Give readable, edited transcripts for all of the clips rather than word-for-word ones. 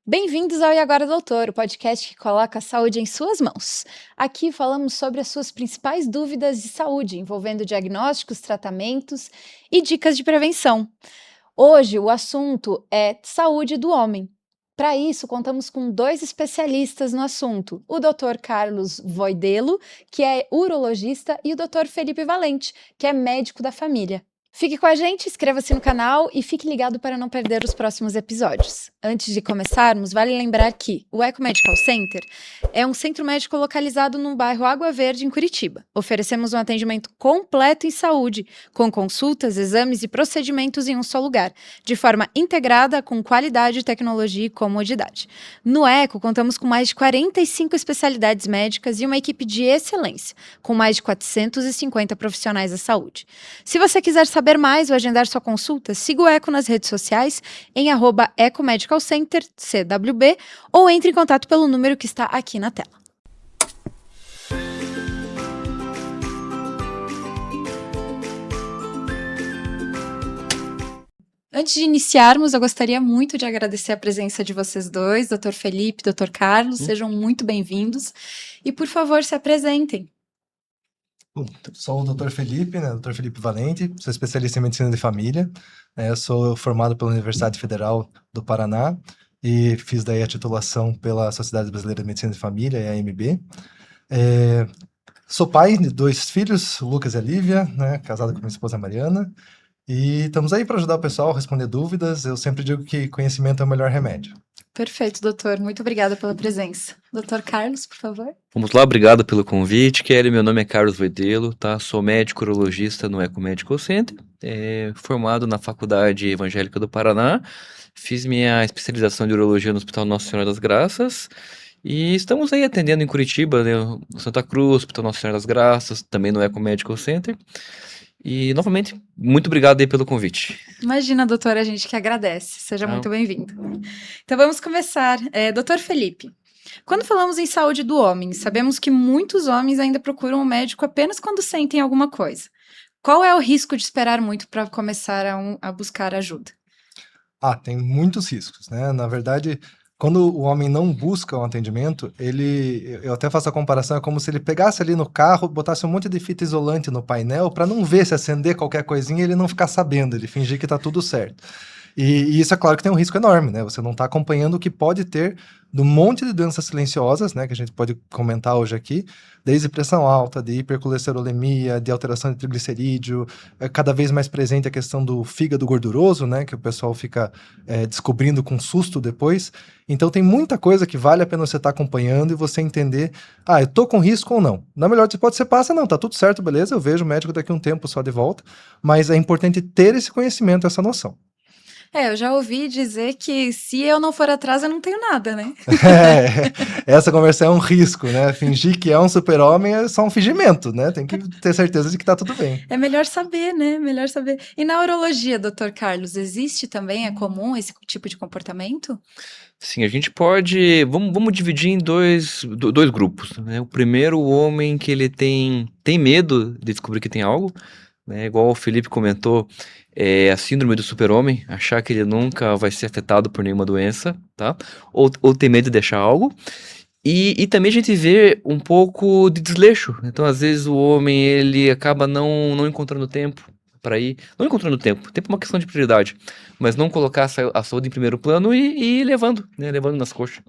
Bem-vindos ao E Agora Doutor, o podcast que coloca a saúde em suas mãos. Aqui falamos sobre as suas principais dúvidas de saúde, envolvendo diagnósticos, tratamentos e dicas de prevenção. Hoje o assunto é saúde do homem. Para isso, contamos com dois especialistas no assunto, o Dr. Carlos Voidelo, que é urologista, e o Dr. Felipe Valente, que é médico da família. Fique com a gente, inscreva-se no canal e fique ligado para não perder os próximos episódios. Antes de começarmos, vale lembrar que o Eco Medical Center é um centro médico localizado no bairro Água Verde, em Curitiba. Oferecemos um atendimento completo em saúde, com consultas, exames e procedimentos em um só lugar, de forma integrada, com qualidade, tecnologia e comodidade. No Eco, contamos com mais de 45 especialidades médicas e uma equipe de excelência, com mais de 450 profissionais da saúde. Se você quiser saber mais ou agendar sua consulta, siga o Eco nas redes sociais em @ecomedicalcenter, CWB, ou entre em contato pelo número que está aqui na tela. Antes de iniciarmos, eu gostaria muito de agradecer a presença de vocês dois, Dr. Felipe, Dr. Carlos, sejam muito bem-vindos e, por favor, se apresentem. Bom, sou o Dr. Felipe, né? Dr. Felipe Valente, sou especialista em medicina de família, sou formado pela Universidade Federal do Paraná e fiz daí a titulação pela Sociedade Brasileira de Medicina de Família, a AMB. Sou pai de 2 filhos, o Lucas e a Lívia, né? Casado com minha esposa Mariana, e estamos aí para ajudar o pessoal a responder dúvidas. Eu sempre digo que conhecimento é o melhor remédio. Perfeito, doutor. Muito obrigada pela presença. Dr. Carlos, por favor. Vamos lá, obrigado pelo convite, Kelly. Meu nome é Carlos Voidelo, tá? Sou médico urologista no Eco Medical Center, formado na Faculdade Evangélica do Paraná. Fiz minha especialização de urologia no Hospital Nossa Senhora das Graças e estamos aí atendendo em Curitiba, né, no Santa Cruz, Hospital Nossa Senhora das Graças, também no Eco Medical Center. E, novamente, muito obrigado aí pelo convite. Imagina, doutora, a gente que agradece. Seja muito bem-vindo. Então, vamos começar. Doutor Felipe, quando falamos em saúde do homem, sabemos que muitos homens ainda procuram um médico apenas quando sentem alguma coisa. Qual é o risco de esperar muito para começar a buscar ajuda? Tem muitos riscos, né? Na verdade, quando o homem não busca um atendimento, eu até faço a comparação, é como se ele pegasse ali no carro, botasse um monte de fita isolante no painel para não ver se acender qualquer coisinha e ele não ficar sabendo, ele fingir que tá tudo certo. E isso é claro que tem um risco enorme, né? Você não está acompanhando o que pode ter do monte de doenças silenciosas, né? Que a gente pode comentar hoje aqui, desde pressão alta, de hipercolesterolemia, de alteração de triglicerídeo, cada vez mais presente a questão do fígado gorduroso, né? Que o pessoal fica descobrindo com susto depois. Então tem muita coisa que vale a pena você estar acompanhando e você entender, eu tô com risco ou não. Na melhor hipótese você passa, não, tá tudo certo, beleza, eu vejo o médico daqui a um tempo só de volta, mas é importante ter esse conhecimento, essa noção. Eu já ouvi dizer que se eu não for atrás, eu não tenho nada, né? Essa conversa é um risco, né? Fingir que é um super-homem é só um fingimento, né? Tem que ter certeza de que tá tudo bem. É melhor saber, né? Melhor saber. E na urologia, doutor Carlos, existe também, é comum esse tipo de comportamento? Sim, a gente pode. Vamos dividir em dois grupos, né? O primeiro, o homem que ele tem medo de descobrir que tem algo, né? Igual o Felipe comentou, é a síndrome do super-homem, achar que ele nunca vai ser afetado por nenhuma doença, tá? Ou ter medo de deixar algo. E também a gente vê um pouco de desleixo. Então, às vezes, o homem ele acaba não encontrando tempo para ir. Não encontrando tempo. Tempo é uma questão de prioridade. Mas não colocar a saúde em primeiro plano e ir levando, né? Levando nas coxas.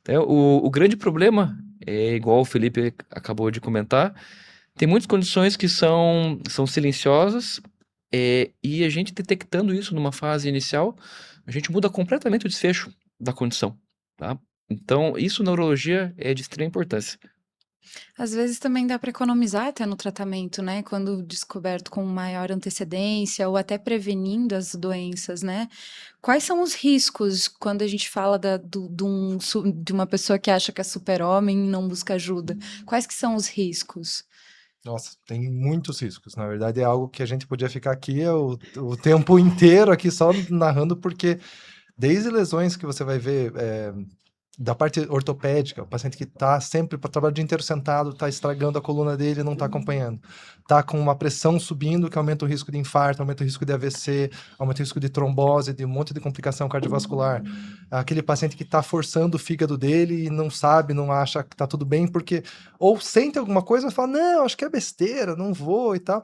Então, o grande problema é igual o Felipe acabou de comentar. Tem muitas condições que são silenciosas. E a gente detectando isso numa fase inicial, a gente muda completamente o desfecho da condição, tá? Então, isso na urologia é de extrema importância. Às vezes também dá para economizar até no tratamento, né? Quando descoberto com maior antecedência ou até prevenindo as doenças, né? Quais são os riscos quando a gente fala de uma pessoa que acha que é super-homem e não busca ajuda? Quais que são os riscos? Nossa, tem muitos riscos. Na verdade, é algo que a gente podia ficar aqui o tempo inteiro aqui só narrando, porque desde lesões que você vai ver da parte ortopédica, o paciente que está sempre para trabalhar o dia inteiro sentado, está estragando a coluna dele e não está acompanhando. Está com uma pressão subindo que aumenta o risco de infarto, aumenta o risco de AVC, aumenta o risco de trombose, de um monte de complicação cardiovascular. Aquele paciente que está forçando o fígado dele e não sabe, não acha que está tudo bem, porque ou sente alguma coisa e fala, não, acho que é besteira, não vou e tal.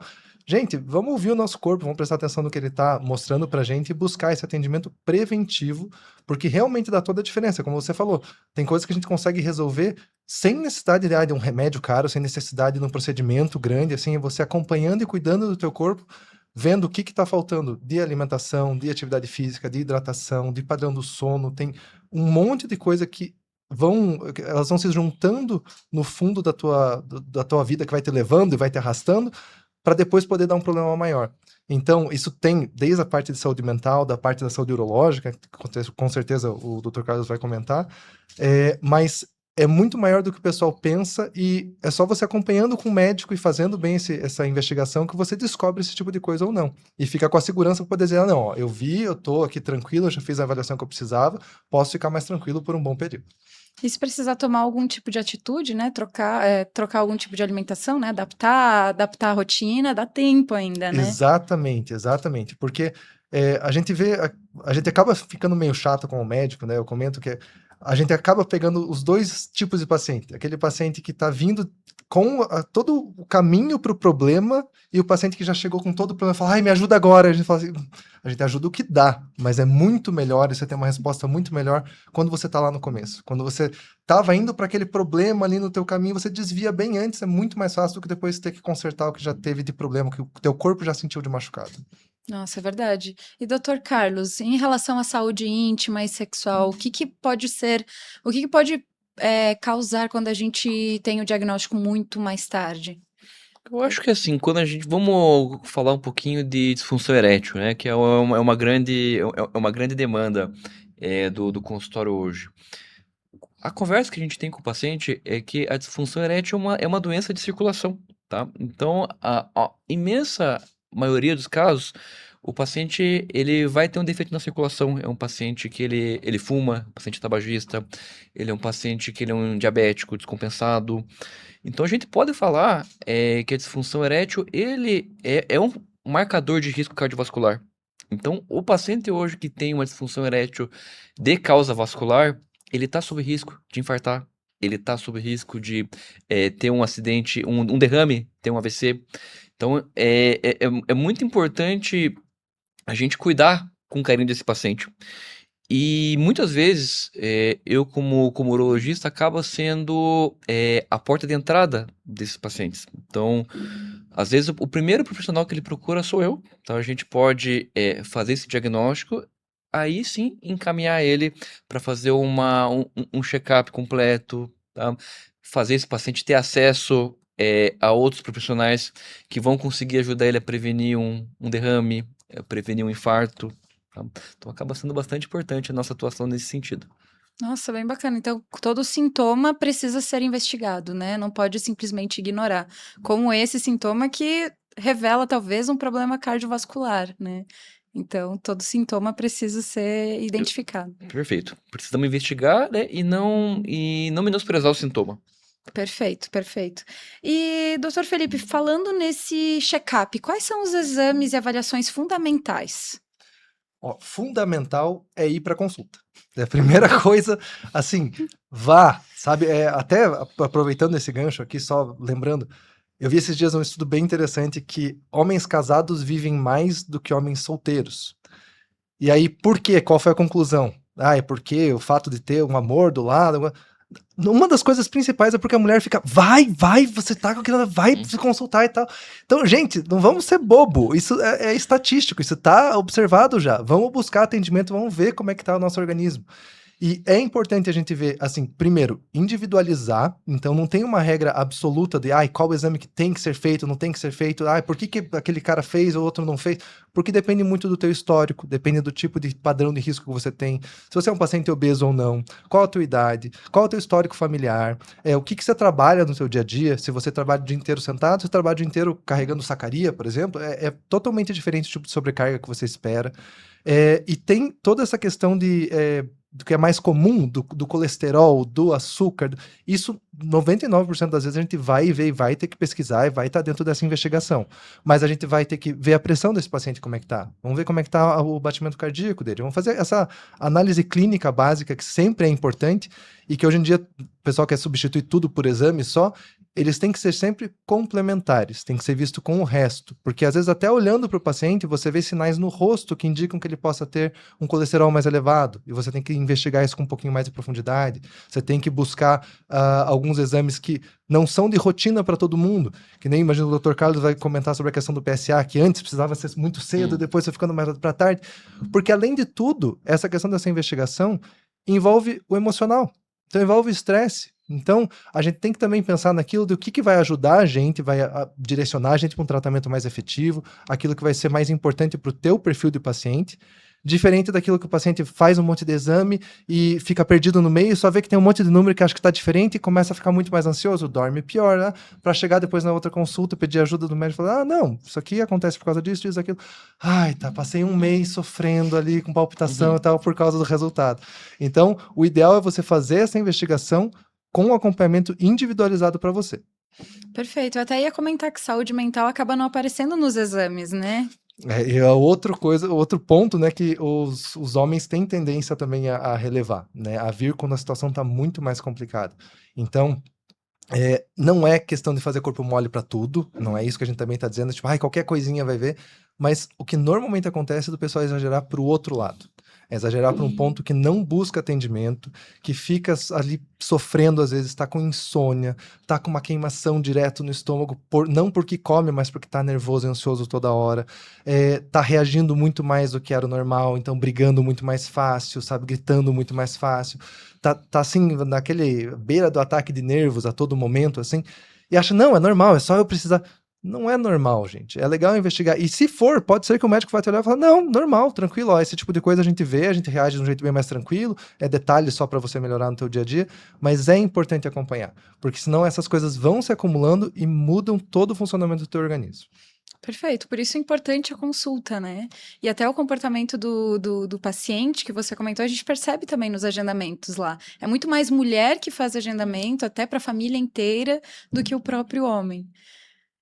Gente, vamos ouvir o nosso corpo, vamos prestar atenção no que ele está mostrando pra gente e buscar esse atendimento preventivo, porque realmente dá toda a diferença, como você falou. Tem coisas que a gente consegue resolver sem necessidade de um remédio caro, sem necessidade de um procedimento grande, assim, você acompanhando e cuidando do teu corpo, vendo o que está faltando de alimentação, de atividade física, de hidratação, de padrão do sono, tem um monte de coisa que elas vão se juntando no fundo da tua vida, que vai te levando e vai te arrastando, para depois poder dar um problema maior. Então, isso tem desde a parte de saúde mental, da parte da saúde urológica, que com certeza o Dr. Carlos vai comentar, mas é muito maior do que o pessoal pensa e é só você acompanhando com o médico e fazendo bem essa investigação que você descobre esse tipo de coisa ou não. E fica com a segurança para poder dizer, não, ó, eu vi, eu tô aqui tranquilo, eu já fiz a avaliação que eu precisava, posso ficar mais tranquilo por um bom período. E se precisar tomar algum tipo de atitude, né, trocar algum tipo de alimentação, né, adaptar a rotina, dá tempo ainda, né? Exatamente, porque a gente a gente acaba ficando meio chato com o médico, né, eu comento que a gente acaba pegando os dois tipos de paciente, aquele paciente que está vindo com todo o caminho para o problema e o paciente que já chegou com todo o problema e fala, ai, me ajuda agora, a gente fala assim, a gente ajuda o que dá, mas é muito melhor, e você tem uma resposta muito melhor quando você está lá no começo, quando você estava indo para aquele problema ali no teu caminho, você desvia bem antes, é muito mais fácil do que depois ter que consertar o que já teve de problema, que o teu corpo já sentiu de machucado. Nossa, é verdade. E doutor Carlos, em relação à saúde íntima e sexual, o que pode causar quando a gente tem o diagnóstico muito mais tarde? Eu acho que assim, quando a gente. Vamos falar um pouquinho de disfunção erétil, né? Que é uma grande demanda do consultório hoje. A conversa que a gente tem com o paciente é que a disfunção erétil é uma doença de circulação, tá? Então, a imensa maioria dos casos, o paciente ele vai ter um defeito na circulação. É um paciente que ele fuma, um paciente tabagista, ele é um paciente que ele é um diabético descompensado. Então, a gente pode falar que a disfunção erétil ele é um marcador de risco cardiovascular. Então, o paciente hoje que tem uma disfunção erétil de causa vascular, ele está sob risco de infartar, ele está sob risco de ter um acidente, um derrame, ter um AVC. Então, é muito importante a gente cuidar com carinho desse paciente. E muitas vezes, eu como urologista, acaba sendo a porta de entrada desses pacientes. Então, às vezes, o primeiro profissional que ele procura sou eu. Então, a gente pode fazer esse diagnóstico, aí sim encaminhar ele para fazer um check-up completo, tá? Fazer esse paciente ter acesso a outros profissionais que vão conseguir ajudar ele a prevenir um derrame, a prevenir um infarto. Tá? Então acaba sendo bastante importante a nossa atuação nesse sentido. Nossa, bem bacana. Então, todo sintoma precisa ser investigado, né? Não pode simplesmente ignorar. Como esse sintoma que revela talvez um problema cardiovascular, né? Então, todo sintoma precisa ser identificado. Perfeito. Precisamos investigar, né, e não menosprezar o sintoma. Perfeito, perfeito. E, doutor Felipe, falando nesse check-up, quais são os exames e avaliações fundamentais? Ó, fundamental é ir para consulta. É a primeira coisa, assim, vá, sabe? Até aproveitando esse gancho aqui, só lembrando, eu vi esses dias um estudo bem interessante que homens casados vivem mais do que homens solteiros. E aí, por quê? Qual foi a conclusão? É porque o fato de ter um amor do lado. Uma das coisas principais é porque a mulher fica, vai, você tá com aquilo, vai se consultar e tal. Então, gente, não vamos ser bobo, isso é estatístico, isso tá observado já. Vamos buscar atendimento, vamos ver como é que tá o nosso organismo. E é importante a gente ver, assim, primeiro, individualizar. Então, não tem uma regra absoluta de, qual exame que tem que ser feito, não tem que ser feito. Por que aquele cara fez ou outro não fez? Porque depende muito do teu histórico, depende do tipo de padrão de risco que você tem. Se você é um paciente obeso ou não, qual a tua idade, qual é o teu histórico familiar, o que você trabalha no seu dia a dia. Se você trabalha o dia inteiro sentado, se você trabalha o dia inteiro carregando sacaria, por exemplo, é totalmente diferente o tipo de sobrecarga que você espera. E tem toda essa questão de do que é mais comum, do colesterol, do açúcar, isso 99% das vezes a gente vai ver e vai ter que pesquisar e vai estar dentro dessa investigação. Mas a gente vai ter que ver a pressão desse paciente como é que tá. Vamos ver como é que tá o batimento cardíaco dele. Vamos fazer essa análise clínica básica que sempre é importante e que hoje em dia o pessoal quer substituir tudo por exame só. Eles têm que ser sempre complementares, tem que ser visto com o resto, porque às vezes até olhando para o paciente você vê sinais no rosto que indicam que ele possa ter um colesterol mais elevado, e você tem que investigar isso com um pouquinho mais de profundidade, você tem que buscar alguns exames que não são de rotina para todo mundo, que nem imagino o Dr. Carlos vai comentar sobre a questão do PSA, que antes precisava ser muito cedo, depois foi ficando mais para tarde, porque além de tudo, essa questão dessa investigação envolve o emocional, então envolve o estresse. Então, a gente tem que também pensar naquilo do que vai ajudar a gente, vai direcionar a gente para um tratamento mais efetivo, aquilo que vai ser mais importante para o teu perfil de paciente, diferente daquilo que o paciente faz um monte de exame e fica perdido no meio, só vê que tem um monte de número que acha que está diferente e começa a ficar muito mais ansioso, dorme pior, né? Para chegar depois na outra consulta, pedir ajuda do médico e falar, não, isso aqui acontece por causa disso, isso, aquilo. Ai, tá, passei um mês sofrendo ali com palpitação e tal por causa do resultado. Então, o ideal é você fazer essa investigação com um acompanhamento individualizado para você. Perfeito. Eu até ia comentar que saúde mental acaba não aparecendo nos exames, né? E a outro ponto, né, que os homens têm tendência também a relevar, né, a vir quando a situação está muito mais complicada. Então, não é questão de fazer corpo mole para tudo, não é isso que a gente também está dizendo, tipo, qualquer coisinha vai ver, mas o que normalmente acontece é do pessoal exagerar para o outro lado. É exagerar para um ponto que não busca atendimento, que fica ali sofrendo, às vezes, está com insônia, está com uma queimação direto no estômago, não porque come, mas porque está nervoso e ansioso toda hora, está reagindo muito mais do que era o normal, então brigando muito mais fácil, sabe, gritando muito mais fácil, tá assim, naquele beira do ataque de nervos a todo momento, assim, e acha, não, é normal, é só eu precisar... Não é normal, gente. É legal investigar. E se for, pode ser que o médico vai te olhar e falar, não, normal, tranquilo, ó, esse tipo de coisa a gente vê, a gente reage de um jeito bem mais tranquilo, é detalhe só para você melhorar no teu dia a dia, mas é importante acompanhar, porque senão essas coisas vão se acumulando e mudam todo o funcionamento do teu organismo. Perfeito, por isso é importante a consulta, né? E até o comportamento do paciente que você comentou, a gente percebe também nos agendamentos lá. É muito mais mulher que faz agendamento, até para a família inteira, do que o próprio homem.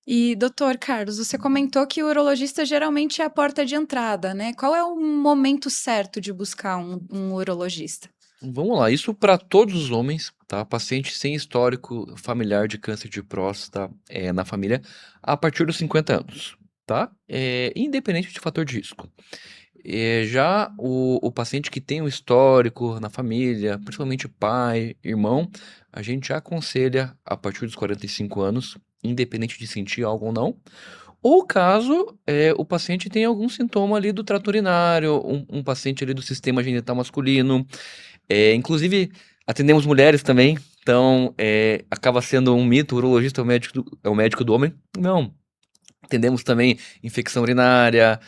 E, doutor Carlos, você comentou que o urologista geralmente é a porta de entrada, né? Qual é o momento certo de buscar um urologista? Vamos lá, isso para todos os homens, tá? Paciente sem histórico familiar de câncer de próstata na família a partir dos 50 anos, tá? Independente de fator de risco. Já o paciente que tem um histórico na família, principalmente pai, irmão, a gente já aconselha a partir dos 45 anos, independente de sentir algo ou não. Ou caso o paciente tenha algum sintoma ali do trato urinário, um paciente ali do sistema genital masculino. Inclusive, atendemos mulheres também, então acaba sendo um mito, o urologista é o médico do homem. Não. Atendemos também infecção urinária,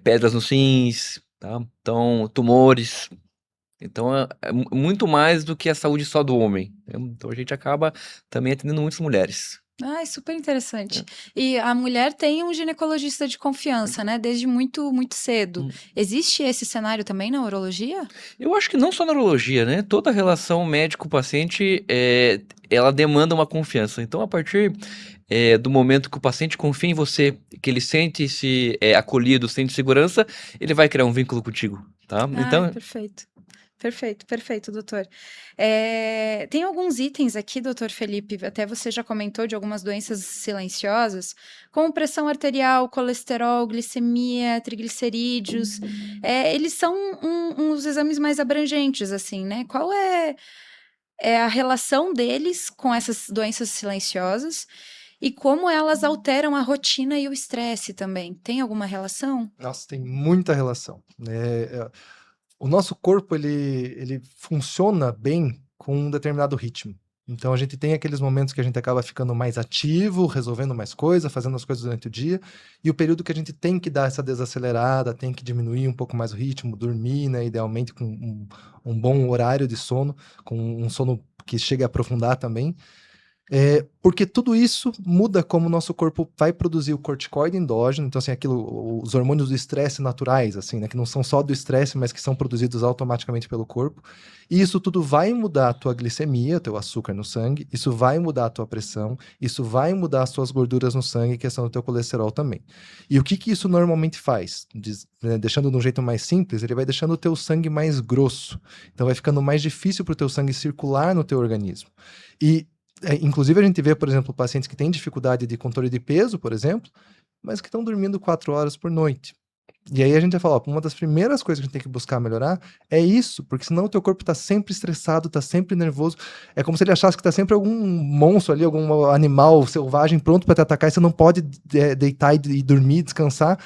pedras nos rins, tá? Então, tumores. Então, é muito mais do que a saúde só do homem, né? Então, a gente acaba também atendendo muitas mulheres. Ah, é super interessante. E a mulher tem um ginecologista de confiança, né? Desde muito, muito cedo. Existe esse cenário também na urologia? Eu acho que não só na urologia, né? Toda relação médico-paciente, ela demanda uma confiança. Então, a partir do momento que o paciente confia em você, que ele sente-se acolhido, sente segurança, ele vai criar um vínculo contigo, tá? Então, Perfeito. Perfeito, perfeito, doutor. Tem alguns itens aqui, doutor Felipe, até você já comentou de algumas doenças silenciosas, como pressão arterial, colesterol, glicemia, triglicerídeos. Eles são uns exames mais abrangentes, assim, né? Qual é a relação deles com essas doenças silenciosas e como elas alteram a rotina e o estresse também? Tem alguma relação? Nossa, tem muita relação, né? O nosso corpo, ele funciona bem com um determinado ritmo. Então, a gente tem aqueles momentos que a gente acaba ficando mais ativo, resolvendo mais coisas, fazendo as coisas durante o dia, e o período que a gente tem que dar essa desacelerada, tem que diminuir um pouco mais o ritmo, dormir, né, idealmente com um bom horário de sono, com um sono que chegue a aprofundar também. Porque tudo isso muda como o nosso corpo vai produzir o corticoide endógeno, então assim, os hormônios do estresse naturais, assim, né, que não são só do estresse, mas que são produzidos automaticamente pelo corpo. E isso tudo vai mudar a tua glicemia, teu açúcar no sangue, isso vai mudar a tua pressão, isso vai mudar as tuas gorduras no sangue, questão do teu colesterol também. E o que que isso normalmente faz? Deixando de um jeito mais simples, ele vai deixando o teu sangue mais grosso. Então vai ficando mais difícil para o teu sangue circular no teu organismo. E inclusive, a gente vê, por exemplo, pacientes que têm dificuldade de controle de peso, por exemplo, mas que estão dormindo 4 horas por noite. E aí a gente vai falar, ó, uma das primeiras coisas que a gente tem que buscar melhorar é isso, porque senão o teu corpo está sempre estressado, está sempre nervoso. É como se ele achasse que está sempre algum monstro ali, algum animal selvagem pronto para te atacar e você não pode deitar e dormir, descansar.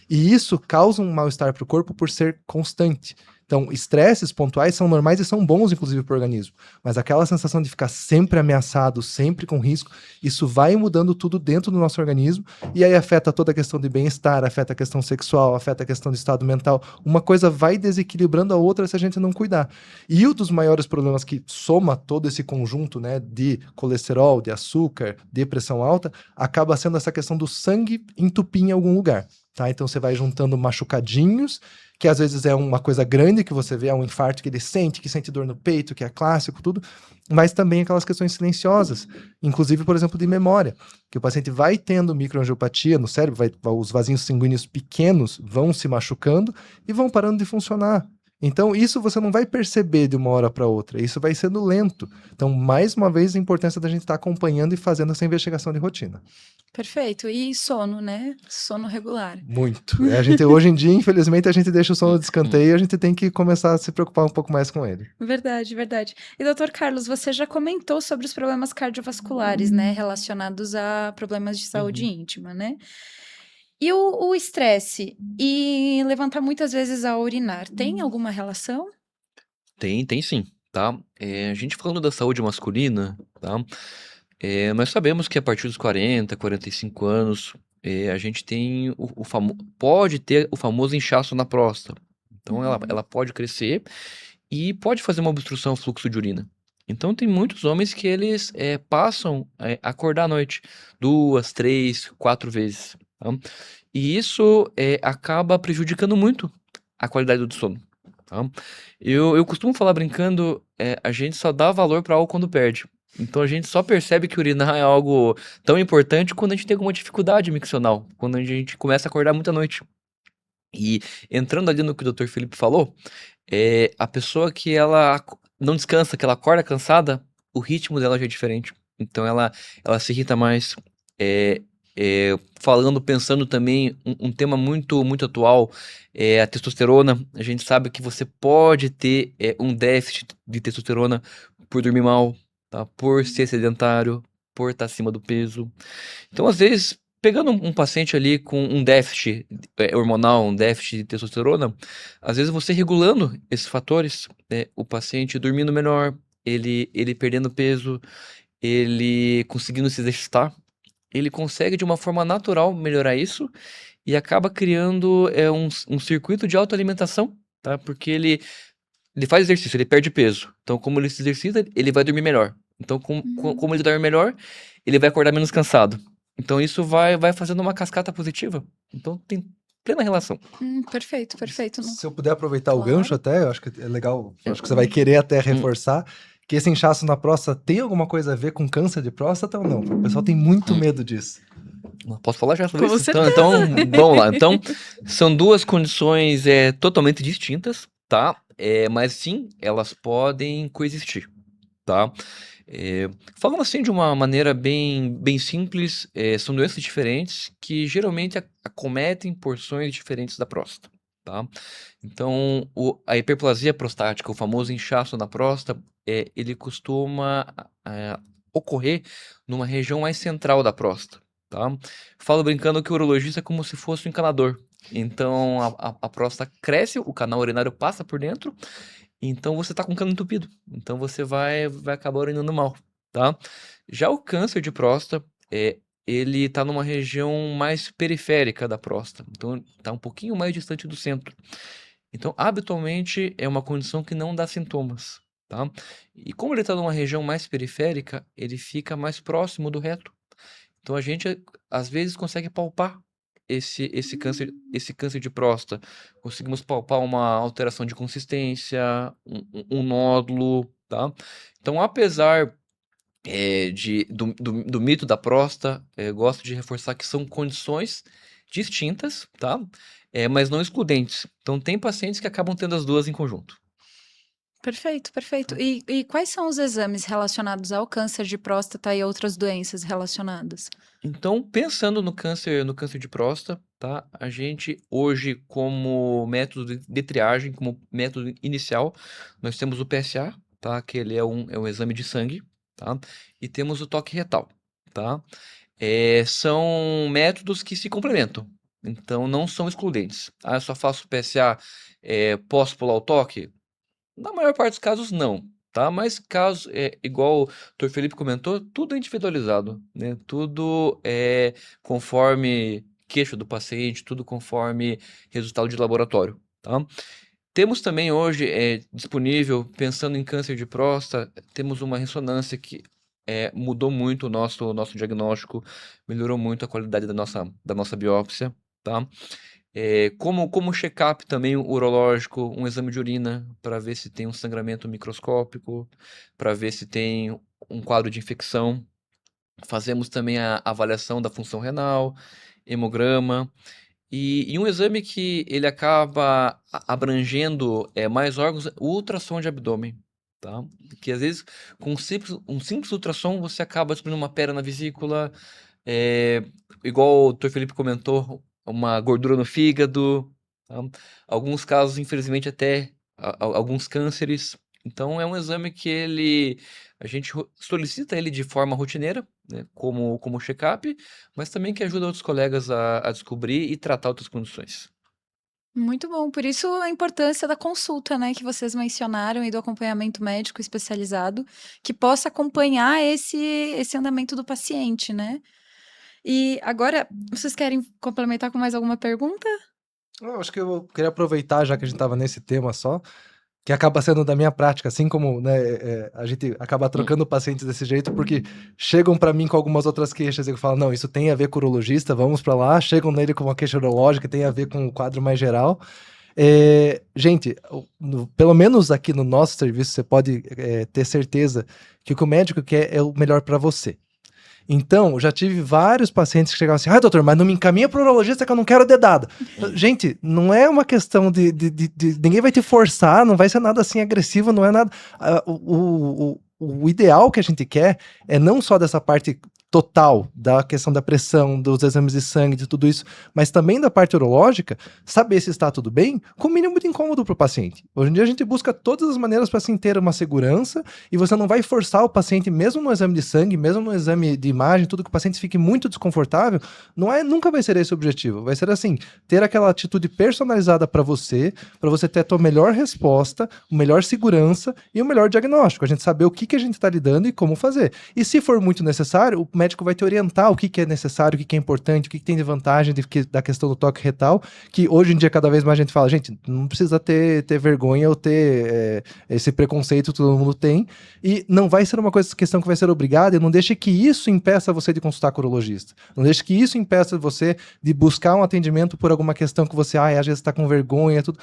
E isso causa um mal-estar para o corpo por ser constante. Então, estresses pontuais são normais e são bons, inclusive, para o organismo. Mas aquela sensação de ficar sempre ameaçado, sempre com risco, isso vai mudando tudo dentro do nosso organismo e aí afeta toda a questão de bem-estar, afeta a questão sexual, afeta a questão de estado mental. Uma coisa vai desequilibrando a outra se a gente não cuidar. E um dos maiores problemas que soma todo esse conjunto, né, de colesterol, de açúcar, de pressão alta, acaba sendo essa questão do sangue entupir em algum lugar. Tá? Então você vai juntando machucadinhos, que às vezes é uma coisa grande que você vê, é um infarto que ele sente, que sente dor no peito, que é clássico, tudo, mas também aquelas questões silenciosas, inclusive, por exemplo, de memória, que o paciente vai tendo microangiopatia no cérebro, os vasinhos sanguíneos pequenos vão se machucando e vão parando de funcionar. Então, isso você não vai perceber de uma hora para outra, isso vai sendo lento. Então, mais uma vez, a importância da gente estar acompanhando e fazendo essa investigação de rotina. Perfeito. E sono, né? Sono regular. Muito. Hoje em dia, infelizmente, a gente deixa o sono de escanteio e a gente tem que começar a se preocupar um pouco mais com ele. Verdade, verdade. E doutor Carlos, você já comentou sobre os problemas cardiovasculares, né? Relacionados a problemas de saúde íntima, né? E o estresse e levantar muitas vezes a urinar, tem alguma relação? Tem sim, tá? A gente falando da saúde masculina, tá? Nós sabemos que a partir dos 40, 45 anos, a gente tem pode ter o famoso inchaço na próstata. Então, ela pode crescer e pode fazer uma obstrução ao fluxo de urina. Então, tem muitos homens que eles passam a acordar à noite 2, 3, 4 vezes, tá? E isso acaba prejudicando muito a qualidade do sono, tá? Eu costumo falar brincando, a gente só dá valor para algo quando perde. Então a gente só percebe que urinar é algo tão importante quando a gente tem alguma dificuldade miccional, quando a gente começa a acordar muita noite. E entrando ali no que o Dr. Felipe falou, a pessoa que ela não descansa, que ela acorda cansada, o ritmo dela já é diferente. Então ela se irrita mais. É, falando, pensando também, um tema muito, muito atual é a testosterona. A gente sabe que você pode ter um déficit de testosterona por dormir mal, tá? Por ser sedentário, por estar acima do peso. Então, às vezes, pegando um paciente ali com um déficit hormonal, um déficit de testosterona, às vezes você regulando esses fatores, o paciente dormindo melhor, ele perdendo peso, ele conseguindo se exercitar, ele consegue de uma forma natural melhorar isso e acaba criando um circuito de autoalimentação, tá? Porque ele faz exercício, ele perde peso. Então, como ele se exercita, ele vai dormir melhor. Então, como ele dorme melhor, ele vai acordar menos cansado. Então, isso vai fazendo uma cascata positiva. Então, tem plena relação. Perfeito, perfeito. Se eu puder aproveitar o Claro. gancho até, eu acho que é legal, acho que você vai querer até reforçar que esse inchaço na próstata tem alguma coisa a ver com câncer de próstata ou não? O pessoal tem muito medo disso. Posso falar já sobre Com isso? certeza. Então, vamos lá. Então, são duas condições totalmente distintas, tá? Mas sim, elas podem coexistir, tá? Falando assim de uma maneira bem simples, são doenças diferentes que geralmente acometem porções diferentes da próstata, tá? Então, a hiperplasia prostática, o famoso inchaço na próstata, ele costuma ocorrer numa região mais central da próstata, tá? Falo brincando que o urologista é como se fosse um encanador. Então, a próstata cresce, o canal urinário passa por dentro, então você tá com o cano entupido. Então você vai acabar urinando mal, tá? Já o câncer de próstata, ele tá numa região mais periférica da próstata. Então tá um pouquinho mais distante do centro. Então, habitualmente, é uma condição que não dá sintomas. tá? E como ele está numa região mais periférica, ele fica mais próximo do reto. Então a gente às vezes consegue palpar esse câncer de próstata. Conseguimos palpar uma alteração de consistência, um nódulo, tá? Então, apesar do mito da próstata, gosto de reforçar que são condições distintas, tá? Mas não excludentes. Então, tem pacientes que acabam tendo as duas em conjunto. Perfeito, perfeito. E quais são os exames relacionados ao câncer de próstata e outras doenças relacionadas? Então, pensando no câncer de próstata, tá? A gente hoje, como método de triagem, como método inicial, nós temos o PSA, tá? Que ele é um exame de sangue, tá? E temos o toque retal, tá? São métodos que se complementam, então não são excludentes. Ah, eu só faço PSA, posso pular o toque? Na maior parte dos casos, não, tá? Mas caso, igual o Dr. Felipe comentou, tudo é individualizado, né? Tudo é conforme queixa do paciente, tudo conforme resultado de laboratório, tá? Temos também hoje disponível, pensando em câncer de próstata, temos uma ressonância que mudou muito o nosso diagnóstico, melhorou muito a qualidade da nossa biópsia, tá? Como check-up também urológico, um exame de urina para ver se tem um sangramento microscópico, para ver se tem um quadro de infecção. Fazemos também a avaliação da função renal, hemograma, e um exame que ele acaba abrangendo mais órgãos, o ultrassom de abdômen, tá? Que às vezes com um simples ultrassom você acaba descobrindo uma pedra na vesícula, é, igual o Dr. Felipe comentou, uma gordura no fígado, tá? Alguns casos, infelizmente, até alguns cânceres. Então, é um exame que a gente solicita ele de forma rotineira, né, como check-up, mas também que ajuda outros colegas a descobrir e tratar outras condições. Muito bom, por isso a importância da consulta, né, que vocês mencionaram e do acompanhamento médico especializado, que possa acompanhar esse andamento do paciente, né. E agora, vocês querem complementar com mais alguma pergunta? Eu acho que eu queria aproveitar, já que a gente estava nesse tema só, que acaba sendo da minha prática, assim como, né, a gente acaba trocando pacientes desse jeito, porque chegam para mim com algumas outras queixas e eu falo, não, isso tem a ver com o urologista, vamos para lá, chegam nele com uma queixa urológica, tem a ver com o quadro mais geral. Gente, pelo menos aqui no nosso serviço, você pode ter certeza que o que o médico quer é o melhor para você. Então, eu já tive vários pacientes que chegavam assim, doutor, mas não me encaminha para o urologista que eu não quero dedada. Gente, não é uma questão de ninguém vai te forçar, não vai ser nada assim agressivo, não é nada. O ideal que a gente quer é não só dessa parte total, da questão da pressão, dos exames de sangue, de tudo isso, mas também da parte urológica, saber se está tudo bem, com o mínimo de incômodo para o paciente. Hoje em dia a gente busca todas as maneiras para se ter uma segurança e você não vai forçar o paciente, mesmo no exame de sangue, mesmo no exame de imagem, tudo que o paciente fique muito desconfortável, nunca vai ser esse o objetivo. Vai ser assim, ter aquela atitude personalizada para você ter a tua melhor resposta, a melhor segurança e o melhor diagnóstico. A gente saber o que a gente está lidando e como fazer. E se for muito necessário, o médico vai te orientar o que é necessário, o que é importante, o que tem de vantagem da questão do toque retal, que hoje em dia cada vez mais a gente fala, gente, não precisa ter vergonha ou ter esse preconceito que todo mundo tem, e não vai ser uma questão que vai ser obrigada, e não deixe que isso impeça você de consultar com o urologista. Não deixe que isso impeça você de buscar um atendimento por alguma questão que você, às vezes está com vergonha, tudo.